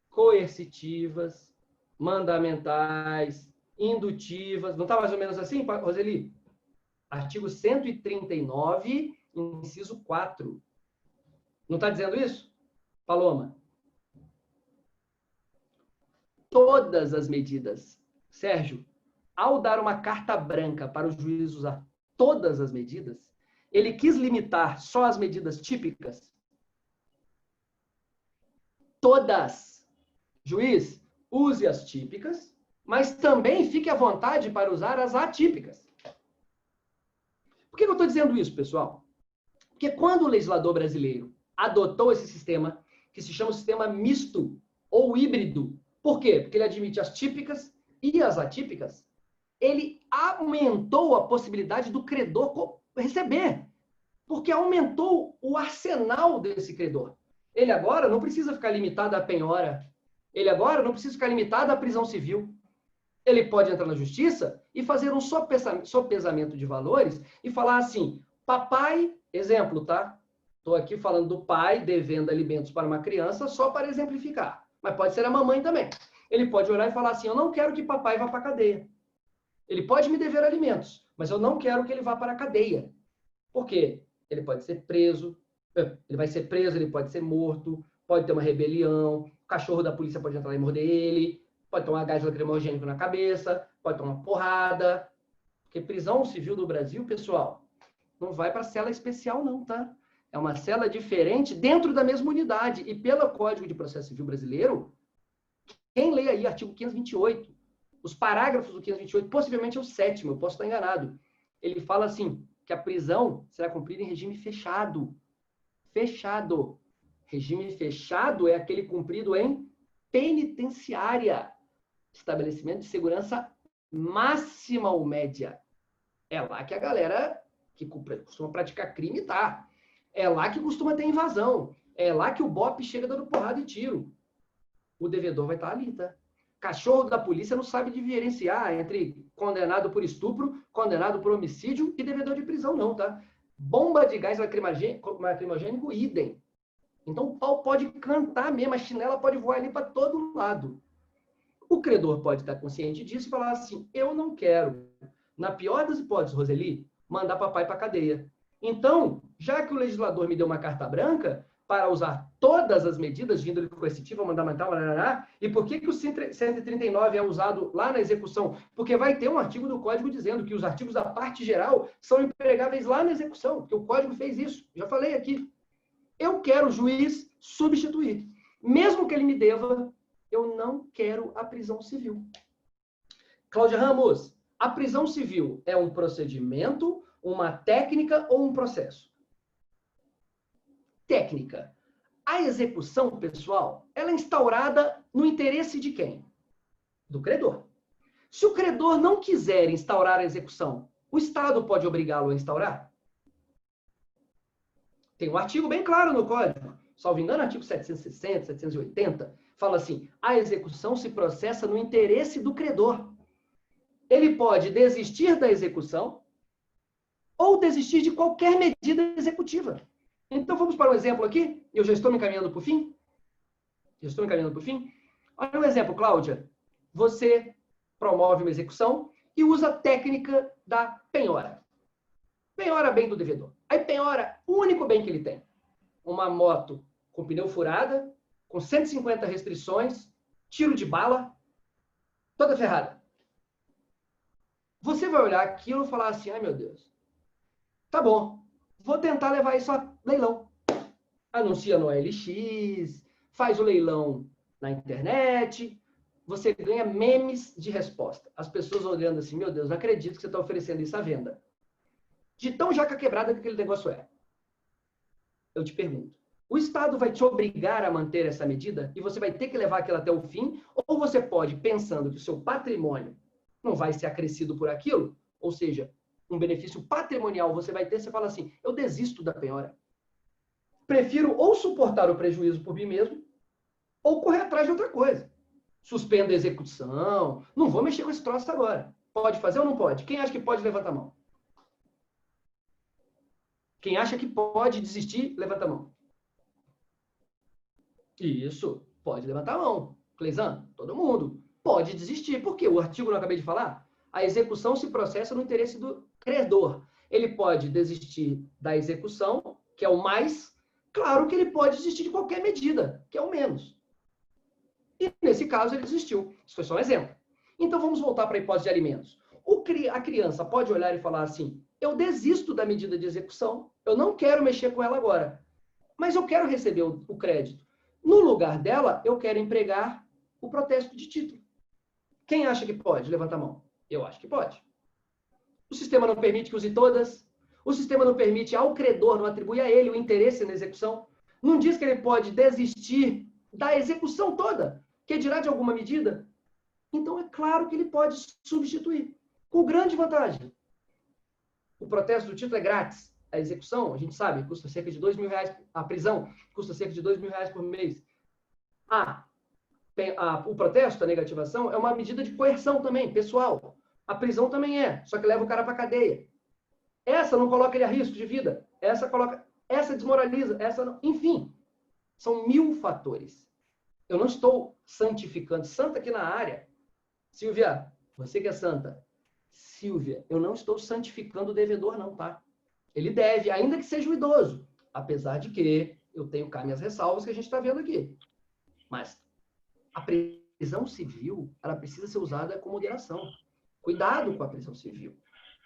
coercitivas, mandamentais, indutivas. Não está mais ou menos assim, Roseli? Artigo 139, inciso 4. Não está dizendo isso? Paloma? Todas as medidas. Sérgio, ao dar uma carta branca para o juiz usar todas as medidas, ele quis limitar só as medidas típicas? Todas. Juiz, use as típicas, mas também fique à vontade para usar as atípicas. Por que eu estou dizendo isso, pessoal? Porque quando o legislador brasileiro adotou esse sistema, que se chama sistema misto ou híbrido, por quê? Porque ele admite as típicas e as atípicas, ele aumentou a possibilidade do credor receber, porque aumentou o arsenal desse credor. Ele agora não precisa ficar limitado à penhora, ele agora não precisa ficar limitado à prisão civil. Ele pode entrar na justiça e fazer um sopesamento de valores e falar assim, papai, exemplo, tá? Estou aqui falando do pai devendo alimentos para uma criança só para exemplificar. Mas pode ser a mamãe também. Ele pode olhar e falar assim, eu não quero que papai vá para a cadeia. Ele pode me dever alimentos, mas eu não quero que ele vá para a cadeia. Por quê? Ele pode ser preso, ele vai ser preso, ele pode ser morto, pode ter uma rebelião, o cachorro da polícia pode entrar e morder ele, pode tomar gás lacrimogênico na cabeça, pode tomar uma porrada. Porque prisão civil do Brasil, pessoal, não vai para cela especial não, tá? É uma cela diferente dentro da mesma unidade. E pelo Código de Processo Civil Brasileiro, quem lê aí artigo 528, os parágrafos do 528, possivelmente é o 7º, eu posso estar enganado. Ele fala assim, que a prisão será cumprida em regime fechado. Fechado. Regime fechado é aquele cumprido em penitenciária. Estabelecimento de segurança máxima ou média. É lá que a galera que costuma praticar crime tá. É lá que costuma ter invasão. É lá que o BOP chega dando porrada e tiro. O devedor vai estar ali, tá? Cachorro da polícia não sabe diferenciar entre condenado por estupro, condenado por homicídio e devedor de prisão, não, tá? Bomba de gás lacrimogênico, idem. Então o pau pode cantar mesmo, a chinela pode voar ali para todo lado. O credor pode estar consciente disso e falar assim, eu não quero, na pior das hipóteses, Roseli, mandar papai para a cadeia. Então, já que o legislador me deu uma carta branca para usar todas as medidas de índole coercitiva, mandamental, e por que o 139 é usado lá na execução? Porque vai ter um artigo do Código dizendo que os artigos da parte geral são empregáveis lá na execução, porque o Código fez isso. Já falei aqui. Eu quero o juiz substituir. Mesmo que ele me deva, eu não quero a prisão civil. Cláudia Ramos, a prisão civil é um procedimento, uma técnica ou um processo? Técnica. A execução, pessoal, ela é instaurada no interesse de quem? Do credor. Se o credor não quiser instaurar a execução, o Estado pode obrigá-lo a instaurar? Tem um artigo bem claro no Código, salvo engano, artigo 760, 780, fala assim, a execução se processa no interesse do credor. Ele pode desistir da execução ou desistir de qualquer medida executiva. Então, vamos para um exemplo aqui. Eu já estou me encaminhando para o fim? Olha um exemplo, Cláudia. Você promove uma execução e usa a técnica da penhora. Penhora bem do devedor. Aí penhora o único bem que ele tem. Uma moto com pneu furada, com 150 restrições, tiro de bala, toda ferrada. Você vai olhar aquilo e falar assim, ai meu Deus, tá bom, vou tentar levar isso a leilão. Anuncia no OLX, faz o leilão na internet, você ganha memes de resposta. As pessoas olhando assim, meu Deus, não acredito que você está oferecendo isso à venda. De tão jaca quebrada que aquele negócio é. Eu te pergunto, o Estado vai te obrigar a manter essa medida e você vai ter que levar aquilo até o fim? Ou você pode, pensando que o seu patrimônio não vai ser acrescido por aquilo, ou seja, um benefício patrimonial você vai ter, você fala assim, eu desisto da penhora. Prefiro ou suportar o prejuízo por mim mesmo, ou correr atrás de outra coisa. Suspendo a execução, não vou mexer com esse troço agora. Pode fazer ou não pode? Quem acha que pode, levanta a mão. Quem acha que pode desistir, levanta a mão. Isso, pode levantar a mão. Cleisan, todo mundo pode desistir. Por quê? O artigo não acabei de falar? A execução se processa no interesse do credor. Ele pode desistir da execução, que é o mais. Claro que ele pode desistir de qualquer medida, que é o menos. E nesse caso ele desistiu. Isso foi só um exemplo. Então vamos voltar para a hipótese de alimentos. A criança pode olhar e falar assim, eu desisto da medida de execução, eu não quero mexer com ela agora, mas eu quero receber o crédito. No lugar dela, eu quero empregar o protesto de título. Quem acha que pode? Levanta a mão. Eu acho que pode. O sistema não permite que use todas. O sistema não permite ao credor, não atribui a ele o interesse na execução. Não diz que ele pode desistir da execução toda, que dirá de alguma medida. Então, é claro que ele pode substituir. Com grande vantagem. O protesto do título é grátis. A execução, a gente sabe, custa cerca de R$2.000. A prisão custa cerca de R$2.000 por mês. O protesto, a negativação, é uma medida de coerção também, pessoal. A prisão também é, só que leva o cara para a cadeia. Essa não coloca ele a risco de vida. Essa coloca essa desmoraliza, essa não. Enfim, são 1000 fatores. Eu não estou santificando. Santa aqui na área. Silvia, você que é santa. Silvia, eu não estou santificando o devedor, não, tá? Ele deve, ainda que seja um idoso. Apesar de que eu tenho cá minhas ressalvas que a gente está vendo aqui. Mas a prisão civil, ela precisa ser usada com moderação. Cuidado com a prisão civil.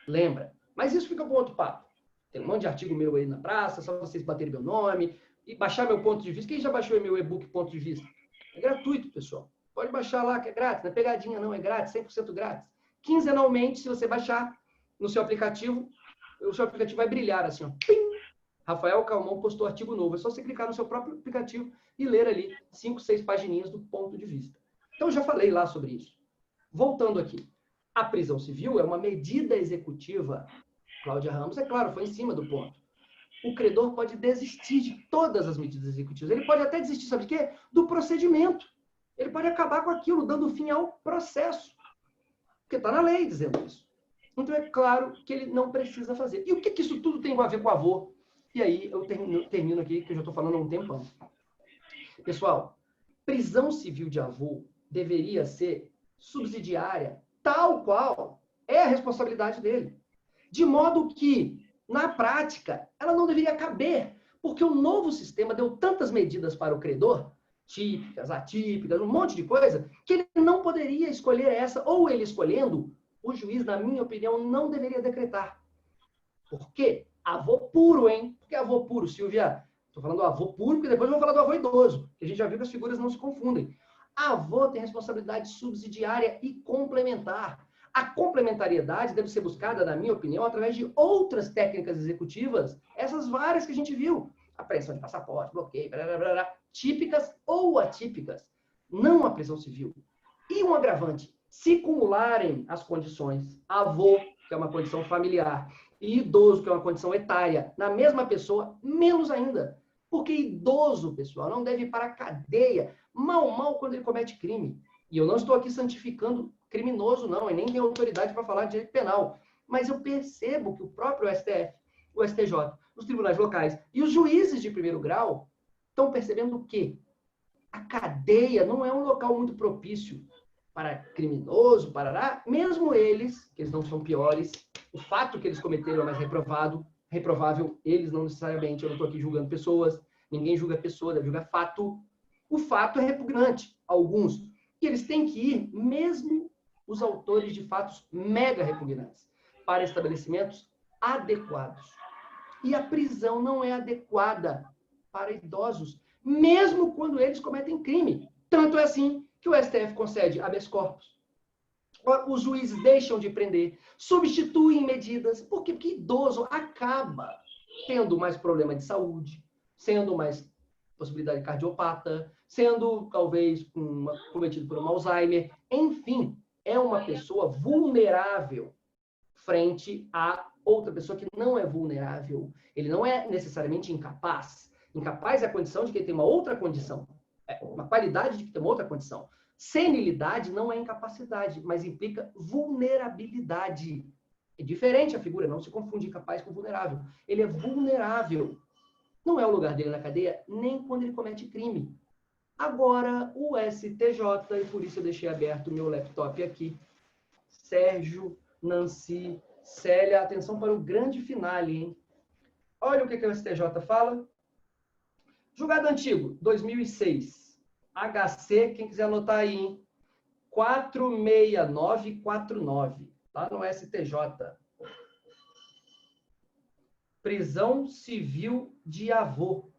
Lembra? Mas isso fica para outro papo. Tem um monte de artigo meu aí na praça, só vocês baterem meu nome e baixar meu ponto de vista. Quem já baixou meu e-book Ponto de Vista? É gratuito, pessoal. Pode baixar lá, que é grátis. Não é pegadinha, não. É grátis, 100% grátis. Quinzenalmente, se você baixar no seu aplicativo, o seu aplicativo vai brilhar assim, ó. Pim! Rafael Calmon postou artigo novo. É só você clicar no seu próprio aplicativo e ler ali 5, 6 pagininhas do ponto de vista. Então, eu já falei lá sobre isso. Voltando aqui. A prisão civil é uma medida executiva. Cláudia Ramos, é claro, foi em cima do ponto. O credor pode desistir de todas as medidas executivas. Ele pode até desistir, sabe de quê? Do procedimento. Ele pode acabar com aquilo, dando fim ao processo. Porque está na lei dizendo isso. Então, é claro que ele não precisa fazer. E o que isso tudo tem a ver com o avô? E aí, eu termino aqui, que eu já estou falando há um tempão. Pessoal, prisão civil de avô deveria ser subsidiária, tal qual é a responsabilidade dele. De modo que, na prática, ela não deveria caber, porque o novo sistema deu tantas medidas para o credor, típicas, atípicas, um monte de coisa, que ele não poderia escolher essa, ou ele escolhendo, o juiz, na minha opinião, não deveria decretar. Por quê? Avô puro, hein? Por que avô puro, Silvia? Estou falando do avô puro, porque depois eu vou falar do avô idoso, que a gente já viu que as figuras não se confundem. Avô tem responsabilidade subsidiária e complementar. A complementariedade deve ser buscada, na minha opinião, através de outras técnicas executivas, essas várias que a gente viu. Apreensão de passaporte, bloqueio, blá, blá, blá, blá, típicas ou atípicas, não a prisão civil. E um agravante, se cumularem as condições, avô, que é uma condição familiar, e idoso, que é uma condição etária, na mesma pessoa, menos ainda. Porque idoso, pessoal, não deve ir para a cadeia, mal quando ele comete crime. E eu não estou aqui santificando criminoso, não, e nem tenho autoridade para falar de direito penal. Mas eu percebo que o próprio STF, o STJ, os tribunais locais e os juízes de primeiro grau estão percebendo que a cadeia não é um local muito propício para criminoso, parará, mesmo eles, que eles não são piores, o fato que eles cometeram é mais reprovável, eles não necessariamente, eu não estou aqui julgando pessoas, ninguém julga pessoa, deve julgar fato. O fato é repugnante, alguns. E eles têm que ir, mesmo os autores de fatos mega repugnantes, para estabelecimentos adequados. E a prisão não é adequada para idosos, mesmo quando eles cometem crime. Tanto é assim que o STF concede habeas corpus. Os juízes deixam de prender, substituem medidas, porque idoso acaba tendo mais problema de saúde, sendo mais possibilidade cardiopata, sendo talvez cometido por um Alzheimer. Enfim, é uma pessoa vulnerável frente a outra pessoa que não é vulnerável. Ele não é necessariamente incapaz. Incapaz é a condição de que ele tem uma outra condição. É uma qualidade de que tem uma outra condição. Senilidade não é incapacidade, mas implica vulnerabilidade. É diferente a figura, não se confunde incapaz com vulnerável. Ele é vulnerável. Não é o lugar dele na cadeia, nem quando ele comete crime. Agora, o STJ, e por isso eu deixei aberto o meu laptop aqui. Sérgio, Nancy, Célia, atenção para o grande finale, hein? Olha o que o STJ fala. Julgado antigo, 2006. HC, quem quiser anotar aí, hein? 46949, lá no STJ. Prisão civil de avô,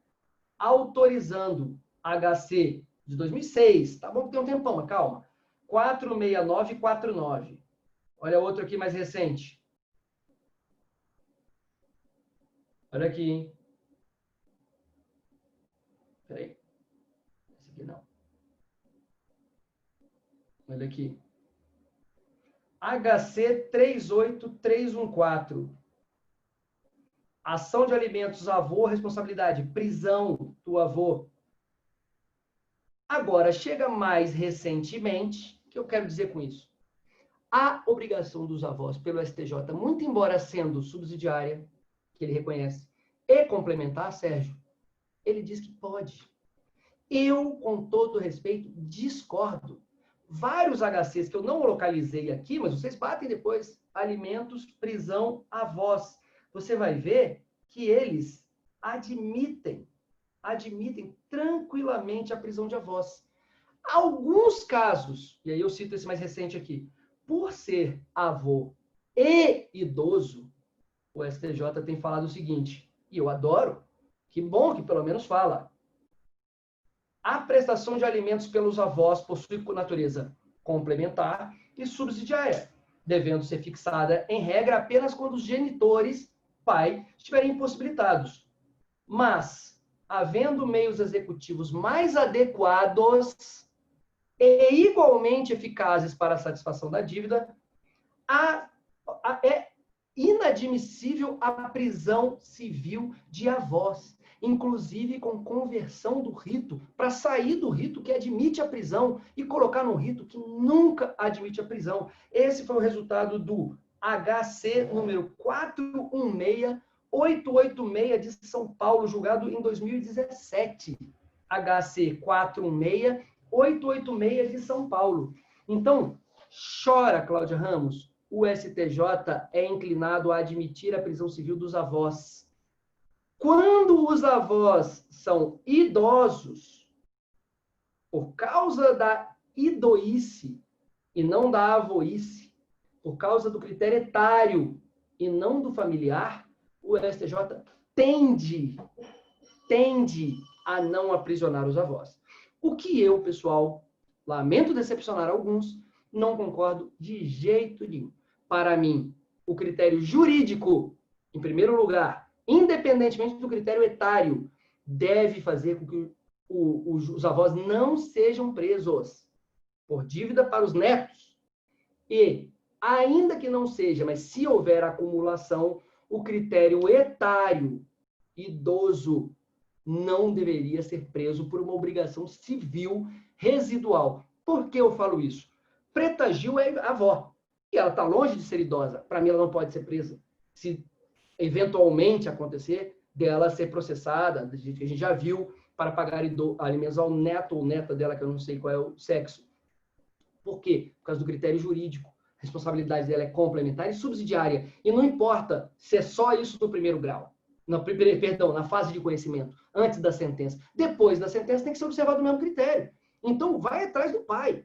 autorizando HC de 2006, tá bom que tem um tempão, mas calma. 46949. Olha outro aqui mais recente. Olha aqui, hein? Peraí. Esse aqui não. Olha aqui. HC 38314. Ação de alimentos, avô, responsabilidade, prisão do avô. Agora, chega mais recentemente, o que eu quero dizer com isso? A obrigação dos avós pelo STJ, muito embora sendo subsidiária, que ele reconhece, e complementar, Sérgio? Ele diz que pode. Eu, com todo respeito, discordo. Vários HCs que eu não localizei aqui, mas vocês batem depois, alimentos, prisão, avós. Você vai ver que eles admitem tranquilamente a prisão de avós. Alguns casos, e aí eu cito esse mais recente aqui, por ser avô e idoso, o STJ tem falado o seguinte, e eu adoro, que bom que pelo menos fala. A prestação de alimentos pelos avós possui natureza complementar e subsidiária, devendo ser fixada em regra apenas quando os genitores, pai, estiverem impossibilitados. Mas, havendo meios executivos mais adequados e igualmente eficazes para a satisfação da dívida, é inadmissível a prisão civil de avós, inclusive com conversão do rito, para sair do rito que admite a prisão e colocar num rito que nunca admite a prisão. Esse foi o resultado do HC número 416886 de São Paulo, julgado em 2017. HC 416886 de São Paulo. Então, chora, Cláudia Ramos, o STJ é inclinado a admitir a prisão civil dos avós. Quando os avós são idosos, por causa da idoice e não da avoice, por causa do critério etário e não do familiar, o STJ tende a não aprisionar os avós. O que eu, pessoal, lamento decepcionar alguns, não concordo de jeito nenhum. Para mim, o critério jurídico, em primeiro lugar, independentemente do critério etário, deve fazer com que os avós não sejam presos por dívida para os netos. E, ainda que não seja, mas se houver acumulação, o critério etário, idoso, não deveria ser preso por uma obrigação civil residual. Por que eu falo isso? Preta Gil é avó. E ela está longe de ser idosa. Para mim, ela não pode ser presa. Se eventualmente acontecer dela ser processada, a gente já viu, para pagar alimentos ao neto ou neta dela, que eu não sei qual é o sexo. Por quê? Por causa do critério jurídico. A responsabilidade dela é complementar e subsidiária. E não importa se é só isso no primeiro grau. Na fase de conhecimento, antes da sentença. Depois da sentença, tem que ser observado o mesmo critério. Então, vai atrás do pai.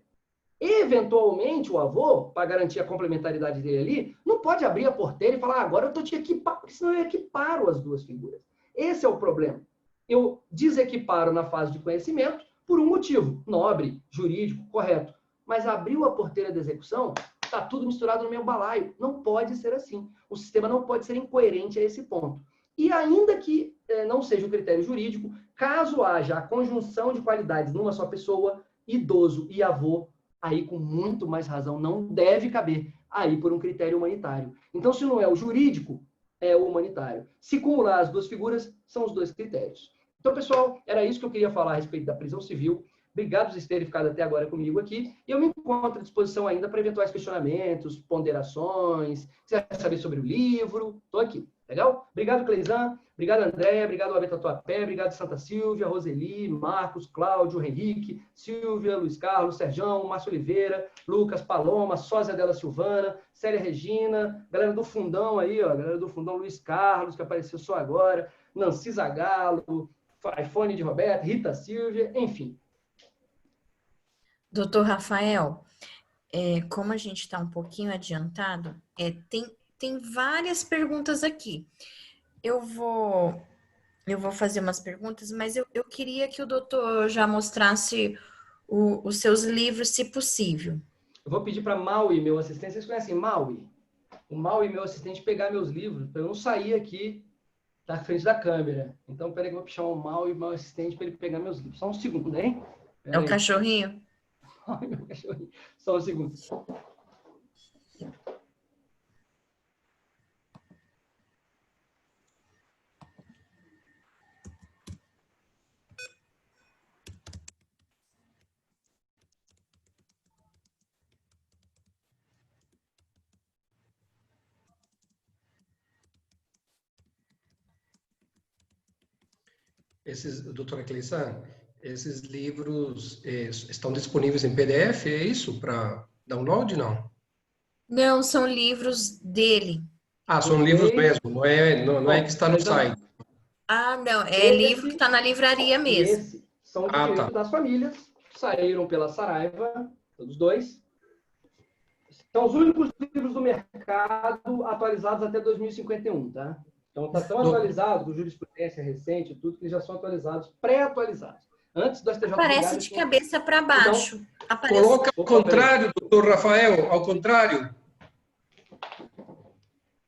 Eventualmente, o avô, para garantir a complementaridade dele ali, não pode abrir a porteira e falar, agora eu estou te equipando, porque senão eu equiparo as duas figuras. Esse é o problema. Eu desequiparo na fase de conhecimento por um motivo, nobre, jurídico, correto. Mas abriu a porteira da execução, está tudo misturado no meu balaio. Não pode ser assim. O sistema não pode ser incoerente a esse ponto. E ainda que não seja o critério jurídico, caso haja a conjunção de qualidades numa só pessoa, idoso e avô, aí com muito mais razão não deve caber aí por um critério humanitário. Então, se não é o jurídico, é o humanitário. Se cumular as duas figuras, são os dois critérios. Então, pessoal, era isso que eu queria falar a respeito da prisão civil. Obrigado por vocês terem ficado até agora comigo aqui. E eu me encontro à disposição ainda para eventuais questionamentos, ponderações, quiser saber sobre o livro, estou aqui. Legal? Obrigado, Cleisan. Obrigado, André. Obrigado, Abel Tatuapé. Obrigado, Santa Silvia, Roseli, Marcos, Cláudio, Henrique, Silvia, Luiz Carlos, Serjão, Márcio Oliveira, Lucas, Paloma, Sósia Della Silvana, Célia Regina, galera do Fundão aí, ó, galera do Fundão, Luiz Carlos, que apareceu só agora, Nancy Zagalo, iPhone de Roberto, Rita Silvia, enfim. Doutor Rafael, como a gente está um pouquinho adiantado, tem várias perguntas aqui. Eu vou fazer umas perguntas, mas eu queria que o doutor já mostrasse os seus livros, se possível. Eu vou pedir para Maui, meu assistente, vocês conhecem Maui? O Maui, meu assistente, pegar meus livros, para eu não sair aqui da frente da câmera. Então, peraí que eu vou chamar o Maui, meu assistente, para ele pegar meus livros. Só um segundo, hein? É o cachorrinho? Ai, meu cachorrinho. Só um segundo. doutora Cleisan, esses livros estão disponíveis em PDF, é isso? Para download, não? Não, são livros dele. Ah, são livros mesmo, não é que está no site. Ah, não, é livro que está na livraria E mesmo. esse são de Ah, direito tá. das famílias, saíram pela Saraiva, todos dois. São os únicos livros do mercado atualizados até 2051, tá? Então, está tão atualizado, com jurisprudência recente e tudo, que eles já são atualizados, pré-atualizados. Antes do STJ Aparece de cabeça para baixo. Aparece. Coloca ao contrário, doutor Rafael, ao contrário.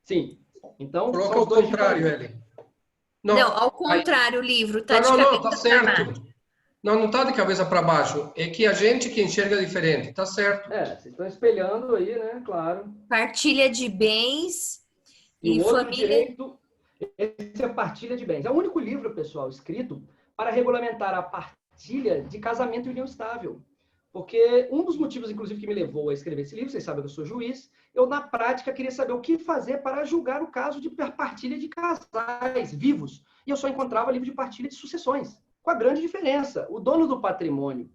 Sim. Então, Coloca são ao os dois contrário, diferentes. Ellen. Não, ao contrário, o livro está de Não, cabeça tá para certo. baixo. Não está de cabeça para baixo. É que a gente que enxerga diferente, tá certo. Vocês estão espelhando aí, né? Claro. Partilha de bens E e o outro família. direito, esse é partilha de bens. É o único livro, pessoal, escrito para regulamentar a partilha de casamento e união estável. Porque um dos motivos, inclusive, que me levou a escrever esse livro, vocês sabem que eu sou juiz, eu, na prática, queria saber o que fazer para julgar o caso de partilha de casais vivos. E eu só encontrava livro de partilha de sucessões, com a grande diferença. O dono do patrimônio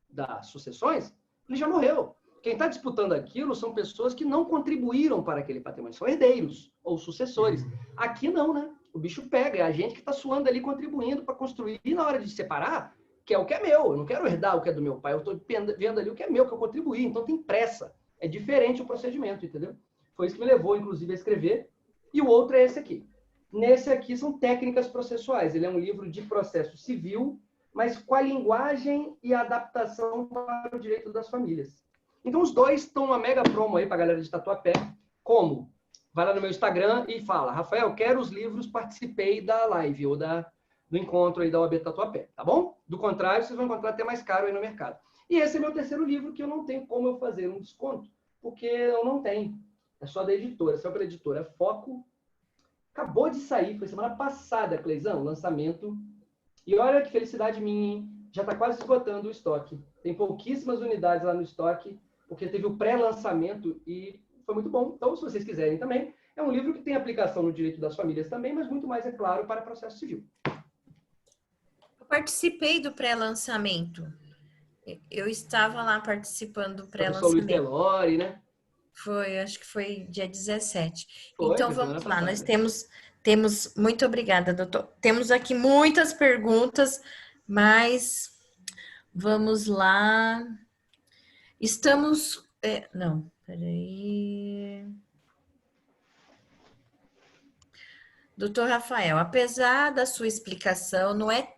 das sucessões, ele já morreu. Quem está disputando aquilo são pessoas que não contribuíram para aquele patrimônio, são herdeiros ou sucessores. Aqui não, né? O bicho pega, é a gente que está suando ali, contribuindo para construir, e na hora de separar, que é o que é meu. Eu não quero herdar o que é do meu pai, eu estou vendo ali o que é meu, que eu contribuí, então tem pressa. É diferente o procedimento, entendeu? Foi isso que me levou, inclusive, a escrever. E o outro é esse aqui. Nesse aqui são técnicas processuais. Ele é um livro de processo civil, mas com a linguagem e a adaptação para o direito das famílias. Então, os dois estão uma mega promo aí para a galera de Tatuapé. Como? Vai lá no meu Instagram e fala, Rafael, quero os livros, participei da live ou do encontro aí da OAB Tatuapé, tá bom? Do contrário, vocês vão encontrar até mais caro aí no mercado. E esse é meu terceiro livro, que eu não tenho como eu fazer um desconto, porque eu não tenho. É só da editora, só pela editora Foco. Acabou de sair, foi semana passada, Cleizão, o lançamento. E olha que felicidade minha, hein? Já está quase esgotando o estoque. Tem pouquíssimas unidades lá no estoque, porque teve o pré-lançamento e foi muito bom. Então, se vocês quiserem também, é um livro que tem aplicação no direito das famílias também, mas muito mais, é claro, para processo civil. Eu participei do pré-lançamento. Eu estava lá participando do Professor Luiz pré-lançamento. Pelori, né? Foi, acho que foi dia 17. Foi, Então, foi vamos semana lá. Nós passada. temos, muito obrigada, doutor. Temos aqui muitas perguntas, mas vamos lá. Estamos, não, peraí. Doutor Rafael, apesar da sua explicação, não é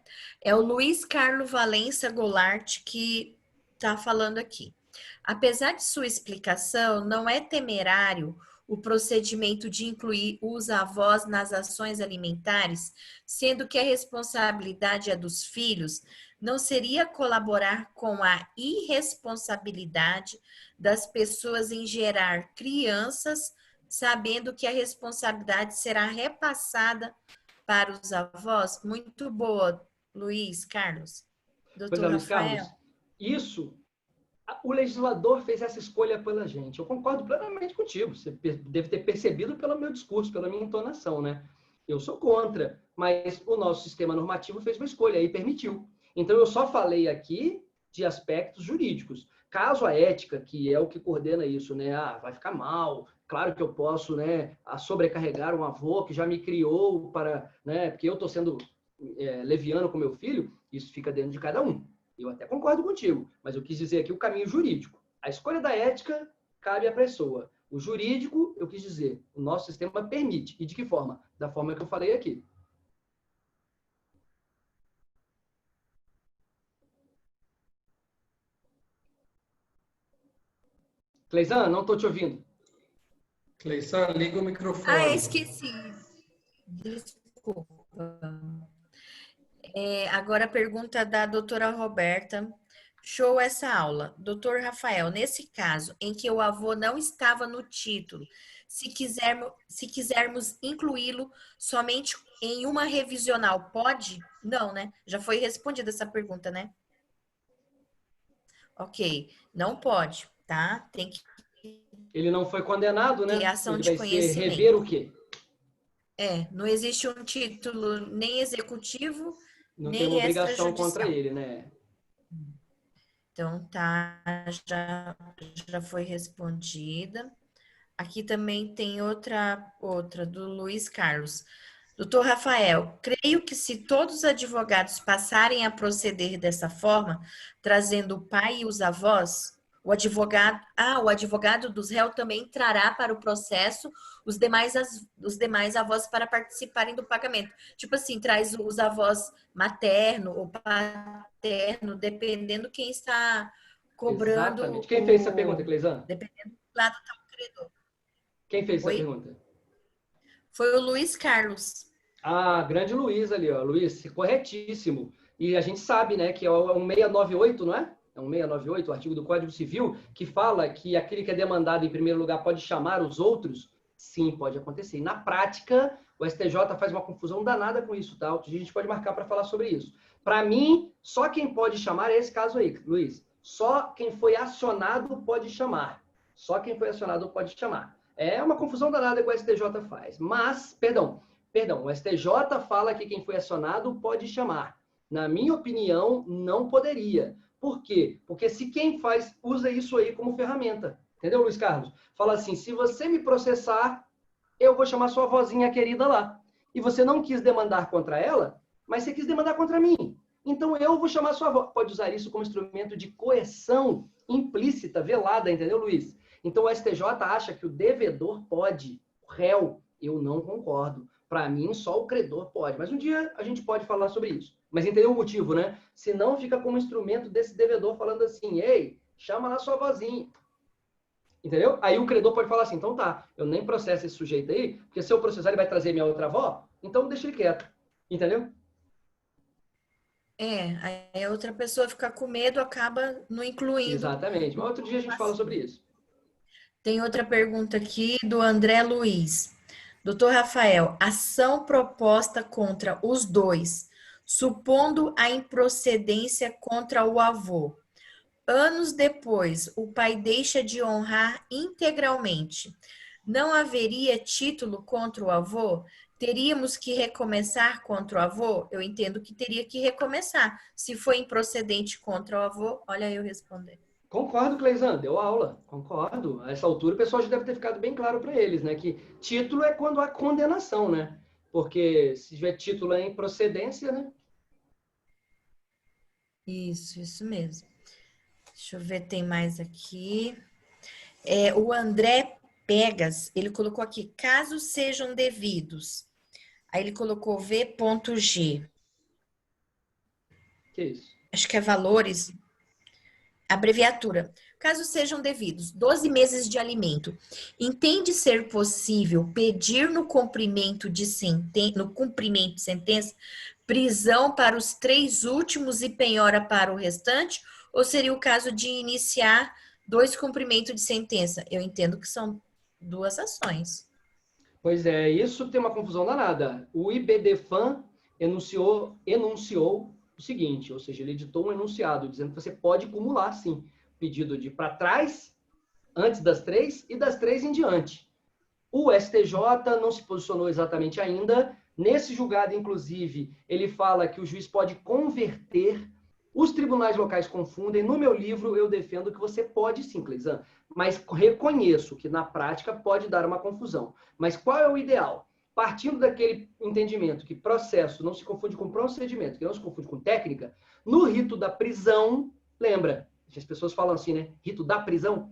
o Luiz Carlos Valença Goulart que está falando aqui. Apesar de sua explicação, não é temerário o procedimento de incluir os avós nas ações alimentares, sendo que a responsabilidade é dos filhos, não seria colaborar com a irresponsabilidade das pessoas em gerar crianças, sabendo que a responsabilidade será repassada para os avós? Muito boa, Luiz Carlos. Doutor Luiz Rafael. Carlos, isso, o legislador fez essa escolha pela gente. Eu concordo plenamente contigo. Você deve ter percebido pelo meu discurso, pela minha entonação, né? Eu sou contra, mas o nosso sistema normativo fez uma escolha e permitiu. Então, eu só falei aqui de aspectos jurídicos. Caso a ética, que é o que coordena isso, né? Vai ficar mal. Claro que eu posso, né, sobrecarregar um avô que já me criou para, né, porque eu estou sendo leviano com meu filho, isso fica dentro de cada um. Eu até concordo contigo, mas eu quis dizer aqui o caminho jurídico. A escolha da ética cabe à pessoa. O jurídico, eu quis dizer, o nosso sistema permite. E de que forma? Da forma que eu falei aqui. Cleisan, não estou te ouvindo. Cleisan, liga o microfone. Ah, eu esqueci. Desculpa. Agora a pergunta da doutora Roberta. Show essa aula. Doutor Rafael, nesse caso em que o avô não estava no título, se quisermos incluí-lo somente em uma revisional, pode? Não, né? Já foi respondida essa pergunta, né? Ok, não pode, tá? Tem que Ele não foi condenado, né? ter ação Ele de vai ser conhecimento. rever o quê? Não existe um título nem executivo, Não nem tem uma obrigação contra extrajudicial. ele, né? Então tá, já foi respondida. Aqui também tem outra do Luiz Carlos. Doutor Rafael, creio que se todos os advogados passarem a proceder dessa forma, trazendo o pai e os avós, o advogado dos réus também trará para o processo os demais avós para participarem do pagamento. Tipo assim, traz os avós materno ou paterno, dependendo quem está cobrando Exatamente. Quem fez essa pergunta, Cleisan? dependendo do lado do credor. Quem fez essa Oi? pergunta? Foi o Luiz Carlos. Ah, grande Luiz ali, ó. Luiz, corretíssimo. E a gente sabe, né, que é o 1698, não é? É um 698, o artigo do Código Civil, que fala que aquele que é demandado em primeiro lugar pode chamar os outros. Sim, pode acontecer. E na prática, o STJ faz uma confusão danada com isso, tá? Outro dia a gente pode marcar para falar sobre isso. Para mim, só quem pode chamar é esse caso aí, Luiz. Só quem foi acionado pode chamar. Só quem foi acionado pode chamar. É uma confusão danada que o STJ faz. Mas, perdão, o STJ fala que quem foi acionado pode chamar. Na minha opinião, não poderia. Por quê? Porque se quem faz usa isso aí como ferramenta. Entendeu, Luiz Carlos? Fala assim, se você me processar, eu vou chamar sua vozinha querida lá. E você não quis demandar contra ela, mas você quis demandar contra mim. Então eu vou chamar sua avó. Pode usar isso como instrumento de coerção implícita, velada, entendeu, Luiz? Então o STJ acha que o devedor pode, o réu, eu não concordo. Para mim, só o credor pode. Mas um dia a gente pode falar sobre isso. Mas entendeu o motivo, né? Senão fica como instrumento desse devedor falando assim, ei, chama lá sua vozinha. Entendeu? Aí o credor pode falar assim, então tá, eu nem processo esse sujeito aí, porque se eu processar ele vai trazer minha outra avó, então deixa ele quieto. Entendeu? Aí a outra pessoa fica com medo, acaba não incluindo. Exatamente. Mas outro dia a gente fala sobre isso. Tem outra pergunta aqui do André Luiz. Doutor Rafael, ação proposta contra os dois, supondo a improcedência contra o avô. Anos depois, o pai deixa de honrar integralmente. Não haveria título contra o avô? Teríamos que recomeçar contra o avô? Eu entendo que teria que recomeçar. Se foi improcedente contra o avô, olha eu respondendo. Concordo, Cleisan, deu aula. Concordo. A essa altura o pessoal já deve ter ficado bem claro para eles, né? Que título é quando há condenação, né? Porque se tiver título em procedência, né? Isso mesmo. Deixa eu ver, tem mais aqui. O André Pegas, ele colocou aqui, casos sejam devidos. Aí ele colocou V.G. Que isso? Acho que é valores. Abreviatura. Caso sejam devidos, 12 meses de alimento. Entende ser possível pedir no cumprimento de sentença prisão para os 3 últimos e penhora para o restante? Ou seria o caso de iniciar 2 cumprimentos de sentença? Eu entendo que são 2 ações. Pois é, isso tem uma confusão danada. O IBDFAN enunciou o seguinte, ou seja, ele editou um enunciado dizendo que você pode acumular, sim, pedido de para trás, antes das 3 e das 3 em diante. O STJ não se posicionou exatamente ainda. Nesse julgado, inclusive, ele fala que o juiz pode converter. Os tribunais locais confundem. No meu livro, eu defendo que você pode sim, Cleisan, mas reconheço que na prática pode dar uma confusão. Mas qual é o ideal? Partindo daquele entendimento que processo não se confunde com procedimento, que não se confunde com técnica, no rito da prisão, lembra, as pessoas falam assim, né? Rito da prisão,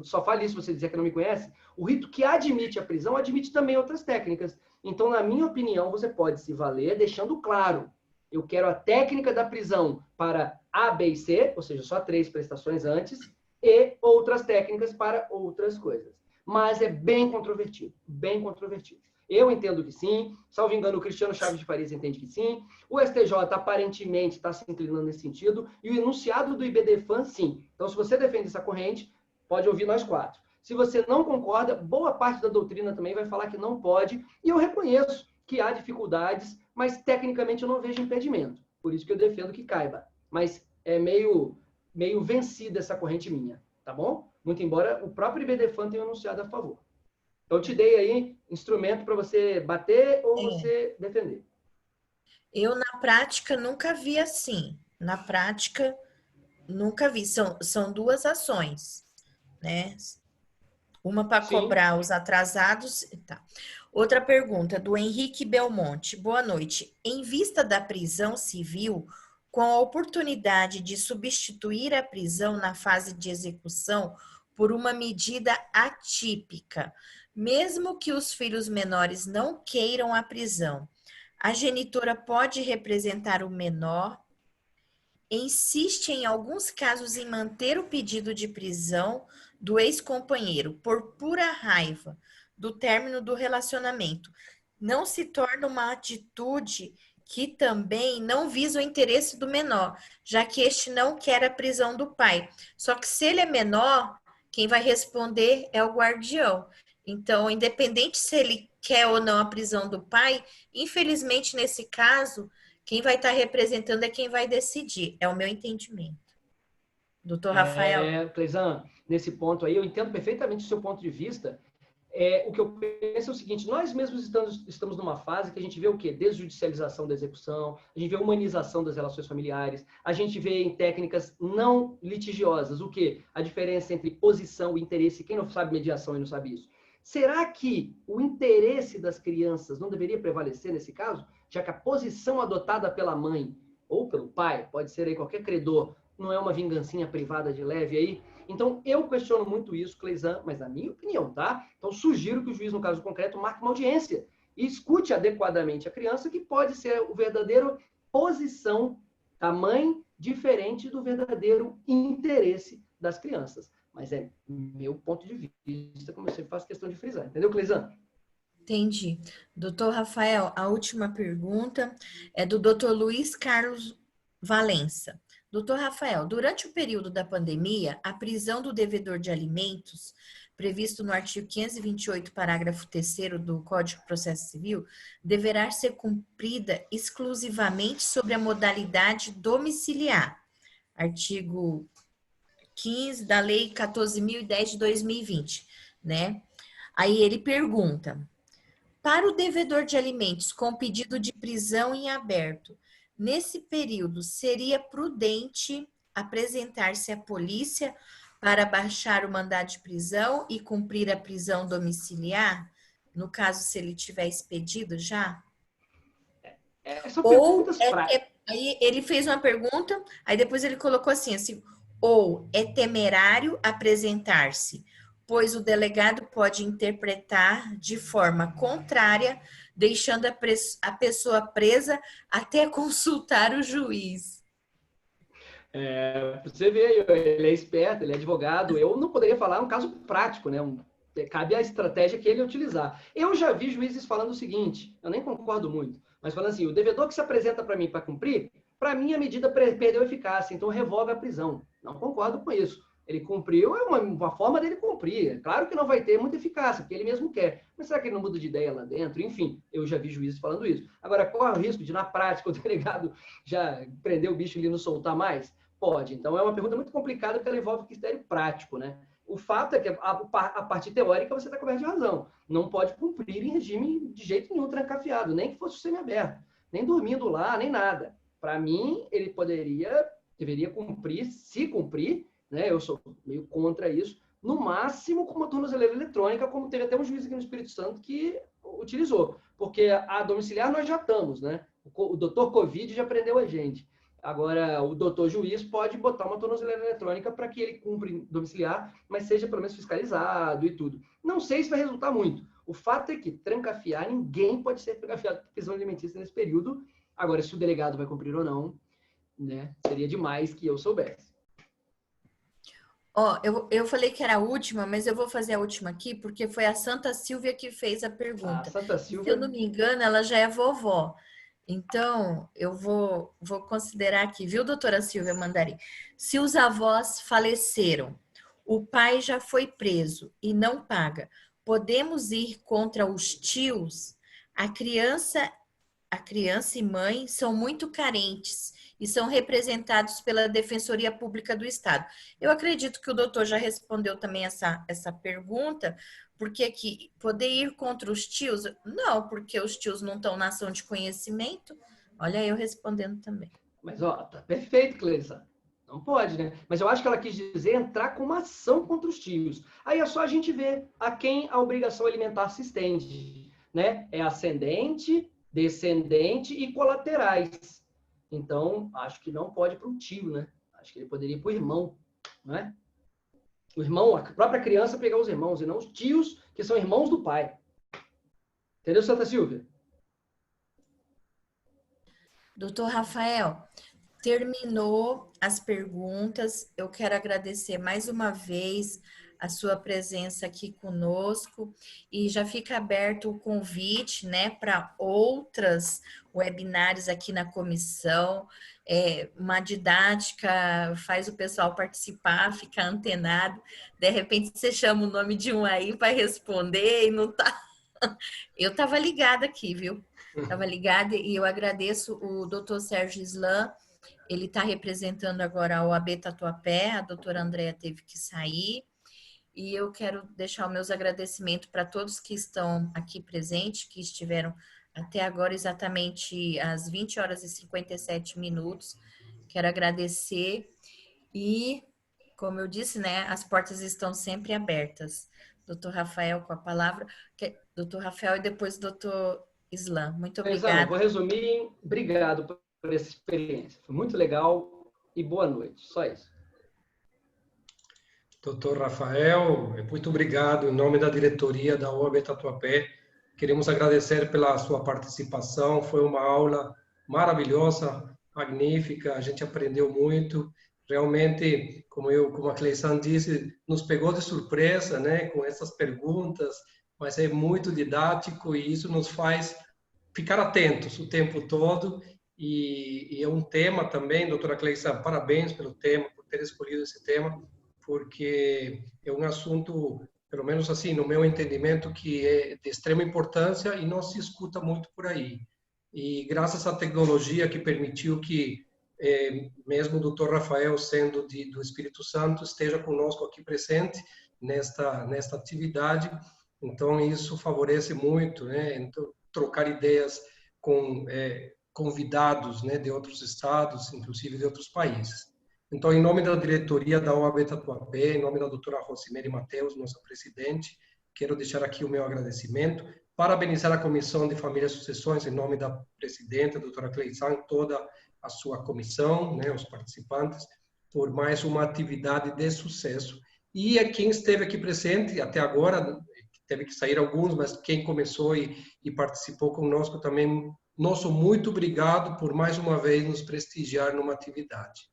só fale isso se você dizer que não me conhece. O rito que admite a prisão admite também outras técnicas. Então, na minha opinião, você pode se valer deixando claro. Eu quero a técnica da prisão para A, B e C, ou seja, só 3 prestações antes, e outras técnicas para outras coisas. Mas é bem controvertido, bem controvertido. Eu entendo que sim, salvo engano, o Cristiano Chaves de Paris entende que sim, o STJ aparentemente está se inclinando nesse sentido, e o enunciado do IBDFAN, sim. Então, se você defende essa corrente, pode ouvir nós 4. Se você não concorda, boa parte da doutrina também vai falar que não pode, e eu reconheço que há dificuldades, mas tecnicamente eu não vejo impedimento. Por isso que eu defendo que caiba. Mas é meio vencida essa corrente minha, tá bom? Muito embora o próprio IBDFAN tenha anunciado a favor. Então, eu te dei aí instrumento para você bater ou você defender. Eu, na prática, nunca vi assim. Na prática, nunca vi. São duas ações, né? Uma para Sim. cobrar os atrasados. Tá. Outra pergunta, do Henrique Belmonte. Boa noite. Em vista da prisão civil, com a oportunidade de substituir a prisão na fase de execução por uma medida atípica, mesmo que os filhos menores não queiram a prisão, a genitora pode representar o menor, insiste em alguns casos em manter o pedido de prisão do ex-companheiro por pura raiva do término do relacionamento. Não se torna uma atitude que também não visa o interesse do menor, já que este não quer a prisão do pai. Só que se ele é menor, quem vai responder é o guardião. Então, independente se ele quer ou não a prisão do pai, infelizmente, nesse caso, quem vai estar representando é quem vai decidir. É o meu entendimento. Doutor Rafael? Cleisan, nesse ponto aí, eu entendo perfeitamente o seu ponto de vista. O que eu penso é o seguinte, nós mesmos estamos numa fase que a gente vê o quê? Desjudicialização da execução, a gente vê humanização das relações familiares, a gente vê em técnicas não litigiosas, o quê? A diferença entre posição e interesse. Quem não sabe mediação e não sabe isso? Será que o interesse das crianças não deveria prevalecer nesse caso? Já que a posição adotada pela mãe ou pelo pai, pode ser aí qualquer credor, não é uma vingancinha privada de leve aí? Então, eu questiono muito isso, Cleisan, mas na minha opinião, tá? Então, sugiro que o juiz, no caso concreto, marque uma audiência e escute adequadamente a criança, que pode ser o verdadeiro posição da mãe diferente do verdadeiro interesse das crianças. Mas é meu ponto de vista, como eu sempre faço questão de frisar. Entendeu, Cleisan? Entendi. Doutor Rafael, a última pergunta é do doutor Luiz Carlos Valença. Doutor Rafael, durante o período da pandemia, a prisão do devedor de alimentos, previsto no artigo 528, parágrafo 3º do Código de Processo Civil, deverá ser cumprida exclusivamente sobre a modalidade domiciliar. Artigo 15 da Lei 14.010 de 2020, né? Aí ele pergunta: para o devedor de alimentos com pedido de prisão em aberto, nesse período seria prudente apresentar-se à polícia para baixar o mandado de prisão e cumprir a prisão domiciliar? No caso, se ele tiver expedido já? São Ou perguntas práticas. aí ele fez uma pergunta, aí depois ele colocou assim, ou é temerário apresentar-se, pois o delegado pode interpretar de forma contrária, deixando a pessoa presa até consultar o juiz. Você vê, ele é esperto, ele é advogado. Eu não poderia falar um caso prático, né? Cabe a estratégia que ele utilizar. Eu já vi juízes falando o seguinte, eu nem concordo muito, mas falando assim, o devedor que se apresenta para mim para cumprir, para mim a medida perdeu eficácia, então revoga a prisão. Não concordo com isso. Ele cumpriu, é uma forma dele cumprir. Claro que não vai ter muita eficácia, porque ele mesmo quer. Mas será que ele não muda de ideia lá dentro? Enfim, eu já vi juízes falando isso. Agora, qual é o risco de, na prática, o delegado já prender o bicho ali e não soltar mais? Pode. Então, é uma pergunta muito complicada, porque ela envolve critério prático, né? O fato é que a parte teórica você está coberto de razão. Não pode cumprir em regime de jeito nenhum trancafiado, nem que fosse semiaberto, nem dormindo lá, nem nada. Para mim, ele deveria cumprir, se cumprir, né? Eu sou meio contra isso, no máximo com uma tornozeleira eletrônica, como teve até um juiz aqui no Espírito Santo que utilizou. Porque a domiciliar nós já estamos, né? O doutor Covid já prendeu a gente. Agora, o doutor juiz pode botar uma tornozeleira eletrônica para que ele cumpra domiciliar, mas seja pelo menos fiscalizado e tudo. Não sei se vai resultar muito. O fato é que trancafiar, ninguém pode ser trancafiado por prisão alimentícia nesse período. Agora, se o delegado vai cumprir ou não, né, seria demais que eu soubesse. Ó, eu falei que era a última, mas eu vou fazer a última aqui, porque foi a Santa Silvia que fez a pergunta. A Santa Silvia... Se eu não me engano, ela já é vovó. Então, eu vou considerar aqui, viu, doutora Silvia Mandari? Se os avós faleceram, o pai já foi preso e não paga, podemos ir contra os tios? A criança e mãe são muito carentes e são representados pela Defensoria Pública do Estado. Eu acredito que o doutor já respondeu também essa pergunta, porque aqui, poder ir contra os tios? Não, porque os tios não estão na ação de conhecimento, Olha, eu respondendo também. Mas, ó, tá perfeito, Cleissa. Não pode, né? Mas eu acho que ela quis dizer entrar com uma ação contra os tios. Aí é só a gente ver a quem a obrigação alimentar se estende, né? É ascendente, descendente e colaterais. Então, acho que não pode para o tio, né? Acho que ele poderia ir para o irmão, né? O irmão, a própria criança pegar os irmãos, e não os tios, que são irmãos do pai. Entendeu, Santa Silvia? Doutor Rafael, terminou as perguntas. Eu quero agradecer mais uma vez a sua presença aqui conosco e já fica aberto o convite, né, para outras webinários aqui na comissão. Uma didática faz o pessoal participar, ficar antenado. De repente você chama o nome de um aí para responder e não tá. Eu estava ligada aqui, viu? Estava ligada e eu agradeço o doutor Sérgio Islam. Ele está representando agora a OAB Tatuapé, a doutora Andréa teve que sair. E eu quero deixar os meus agradecimentos para todos que estão aqui presentes, que estiveram até agora exatamente às 20 horas e 57 minutos. Quero agradecer e, como eu disse, né, as portas estão sempre abertas. Doutor Rafael com a palavra. Doutor Rafael e depois doutor Islam. Muito obrigada. Vou resumir. Obrigado por essa experiência. Foi muito legal e boa noite. Só isso. Doutor Rafael, muito obrigado. Em nome da diretoria da OAB Tatuapé, queremos agradecer pela sua participação. Foi uma aula maravilhosa, magnífica. A gente aprendeu muito. Realmente, como a Cleissan disse, nos pegou de surpresa, né, com essas perguntas, mas é muito didático e isso nos faz ficar atentos o tempo todo. E é um tema também, doutora Cleissan, parabéns pelo tema, por ter escolhido esse tema, porque é um assunto, pelo menos assim, no meu entendimento, que é de extrema importância e não se escuta muito por aí. E graças à tecnologia que permitiu que mesmo o doutor Rafael, sendo do Espírito Santo, esteja conosco aqui presente nesta atividade. Então, isso favorece muito, né? Então, trocar ideias com convidados, né, de outros estados, inclusive de outros países. Então, em nome da diretoria da OAB Tatuapé, em nome da doutora Rosemary Mateus, nossa presidente, quero deixar aqui o meu agradecimento, parabenizar a Comissão de Família e Sucessões, em nome da presidenta, doutora Cleissan, toda a sua comissão, né, os participantes, por mais uma atividade de sucesso. E a quem esteve aqui presente até agora, teve que sair alguns, mas quem começou e participou conosco também, nosso muito obrigado por mais uma vez nos prestigiar numa atividade.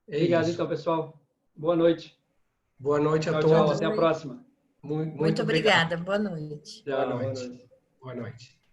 Obrigado, então, pessoal. Boa noite. Boa noite a todos. Tchau, até a próxima. Muito obrigada. Boa noite. Boa noite. Boa noite.